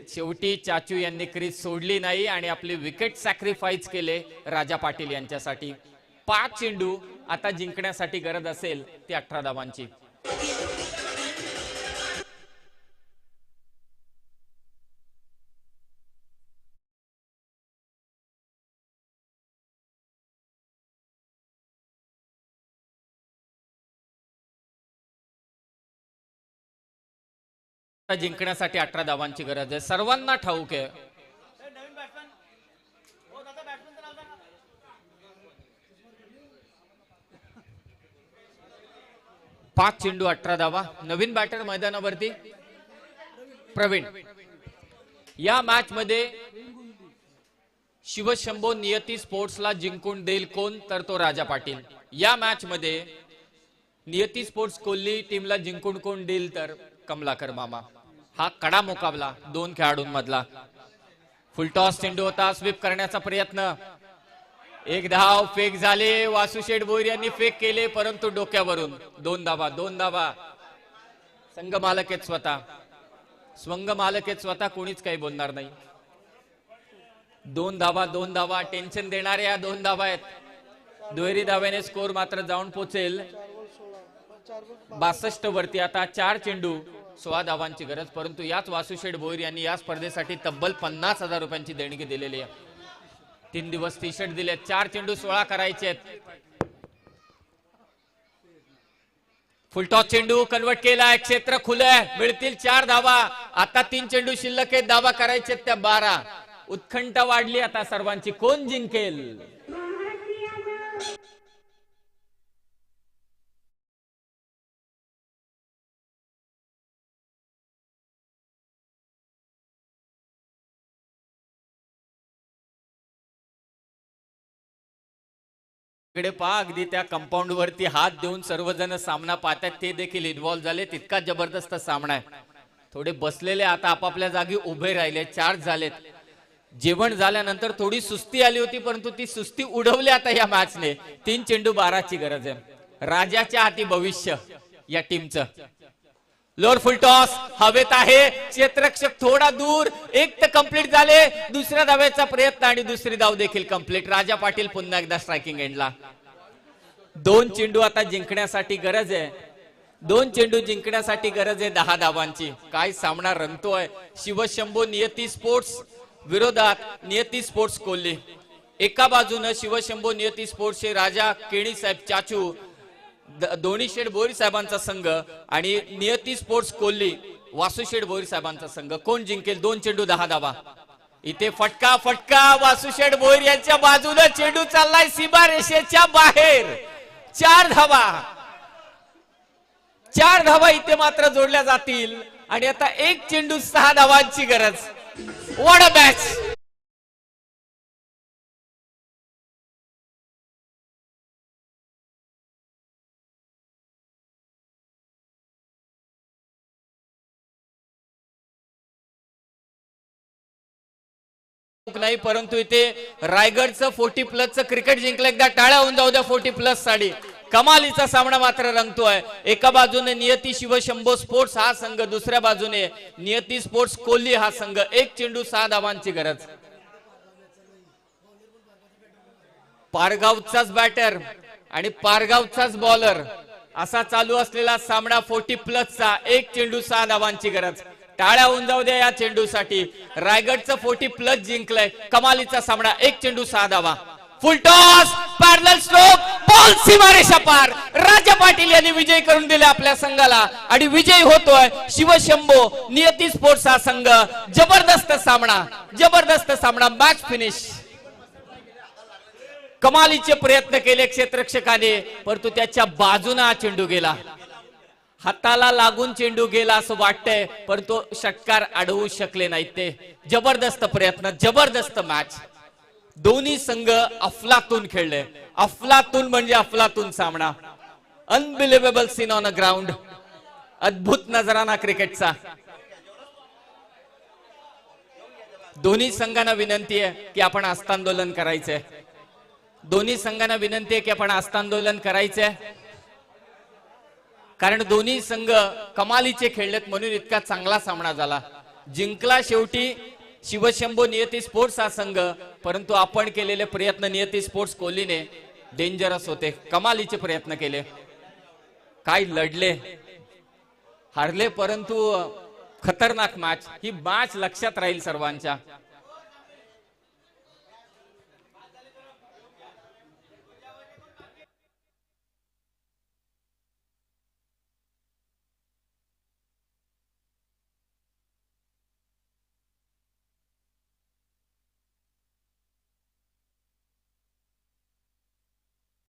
शेवटी चाचू यांनी क्रीज सोडली नाही आणि आपली विकेट सॅक्रिफाईस केले राजा पाटील यांच्यासाठी. 5 चेंडू आता जिंकण्यासाठी गरज असेल ती 18 धावांची. जिंकण्यासाठी 18 धावांची गरज आहे, सर्वांना ठाऊक आहे. पाच चेंडू 18 धावा. नवीन बॅटर मैदानावरती प्रवीण. या मॅच मध्ये शिवशंभो नियती स्पोर्ट्सला जिंकून देईल कोण, तर तो राजा पाटील. या मॅच मध्ये नियती स्पोर्ट्स कोल्ली टीमला जिंकून कोण देईल, तर कमलाकर मामा. हा कडा मुकाबला 2 खेळाडूंमधला. फुलटॉस चेंडू होता, स्वीप करण्याचा प्रयत्न, एक धाव. फेक झाले, वासुशेठ भोईर यांनी फेक केले, परंतु डोक्यावरून. 2 धावा. संघ मालक आहेत स्वतः, कोणीच काही बोलणार नाही. 2 धावा. टेन्शन देणाऱ्या 2 धावा आहेत. दुहेरी धाव्याने स्कोर मात्र जाऊन पोचेल 62 वरती आता 4 चेंडू 16 धावांची गरज, परंतु याच वासुशेठ भोईर यांनी या स्पर्धेसाठी तब्बल 50,000 रुपयांची देणगी दिलेली आहे. 3 दिवस टी शर्ट दिले. 4 चेंडू 16 करायचे. फुलटॉस चेंडू कन्वर्ट केलाय, क्षेत्र खुलंय, मिळतील 4 धावा. आता 3 चेंडू शिल्लक आहेत, धावा करायचे त्या 12. उत्कंठा वाढली आता सर्वांची, कोण जिंकेल. इकडे पहा, अगदी त्या कंपाऊंड वरती हात देऊन सर्वजण सामना पाहतात, ते देखील इन्व्हॉल्व झाले. तितका जबरदस्त सामना आहे. थोडे बसलेले आता आपापल्या जागी उभे राहिले. 4 झालेत. जेवण झाल्यानंतर थोडी सुस्ती आली होती, परंतु ती सुस्ती उडवली आता या मॅचने. 3 चेंडू 12 ची गरज आहे. राजाच्या हाती भविष्य या टीमचं. लोअर फुल टॉस हवेत आहे, क्षेत्ररक्षक थोडा दूर. एक तर कंप्लीट झाले, दुसऱ्या धाव्याचा प्रयत्न आणि दुसरी धाव देखील कंप्लीट. राजा पाटील पुन्हा एकदा स्ट्रायकिंग एंडला. 2 चेंडू आता जिंकण्यासाठी गरज आहे. 2 चेंडू जिंकण्यासाठी गरज आहे 10 धावांची. काय सामना रंगतोय. शिवशंभो नियती स्पोर्ट्स विरोधात नियती स्पोर्ट्स कोल्हे. एका बाजूनं शिवशंभो नियती स्पोर्ट्सचे राजा केणी साहेब चाचू, दोन्ही शेठ भोईर साहेबांचा संघ, आणि नियती स्पोर्ट्स कोल्हे वासुशेठ भोईर साहेबांचा संघ. कोण जिंकेल. 2 चेंडू 10 धावा. इथे फटका वासुशेठ भोईर यांच्या बाजूने चेंडू चाललाय सीमा रेषेच्या बाहेर. 4 धावा. 4 धावा इथे मात्र जोडल्या जातील. आणि आता 1 चेंडू 6 धावांची गरज. What a match. नाही, परंतु इथे रायगडचं 40+ क्रिकेट जिंकलं. एकदा टाळ्या होऊन जाऊ द्या 40+ साठी. कमालीचा सामना मात्र रंगतोय. एका बाजूने नियती शिवशंभो स्पोर्ट्स हा संघ, दुसऱ्या बाजूने नियती स्पोर्ट्स कोल्हे हा संघ. 1 चेंडू 6 धावांची गरज. पारगावचाच बॅटर आणि पारगावचाच बॉलर असा चालू असलेला सामना 40+ चा. 1 चेंडू 6 धावांची गरज. टाळ्या होऊन जाऊ द्या या चेंडूसाठी. रायगडचं 40+ जिंकलंय. कमालीचा सामना. 1 चेंडू 6 धावा. फुल टॉस, पॅरलल स्ट्रोक, बॉल सीमारेषा पार. राजा पाटील यांनी विजय करून दिले आपल्या संघाला आणि विजय होतोय शिवशंभो नियती स्पोर्ट्स हा संघ. जबरदस्त सामना, जबरदस्त सामना. Match finish. कमालीचे प्रयत्न केले क्षेत्ररक्षकाने, परंतु त्याच्या बाजूने हा चेंडू गेला. हाताला लागून चेंडू गेला असं वाटतंय, परंतु षटकार अडवू शकले नाहीत ते. जबरदस्त प्रयत्न, जबरदस्त मॅच. दोन्ही संघ अफलातून खेळले. अफलातून म्हणजे अफलातून सामना. Unbelievable scene on a ground. अद्भुत नजराना क्रिकेटचा. दोन्ही संघांना विनंती आहे की आपण हस्तांदोलन करायचंय. दोन्ही संघांना विनंती आहे की आपण हस्तांदोलन करायचंय, कारण दोन्ही संघ कमालीचे खेळलेत म्हणून इतका चांगला सामना झाला. जिंकला शेवटी शिवशंभो नियती स्पोर्ट्स हा संघ, परंतु आपण केलेले प्रयत्न नियती स्पोर्ट्स कोल्हेने डेंजरस होते. कमालीचे प्रयत्न केले. काय लढले, हारले, परंतु खतरनाक मॅच. ही मॅच लक्षात राहील सर्वांच्या.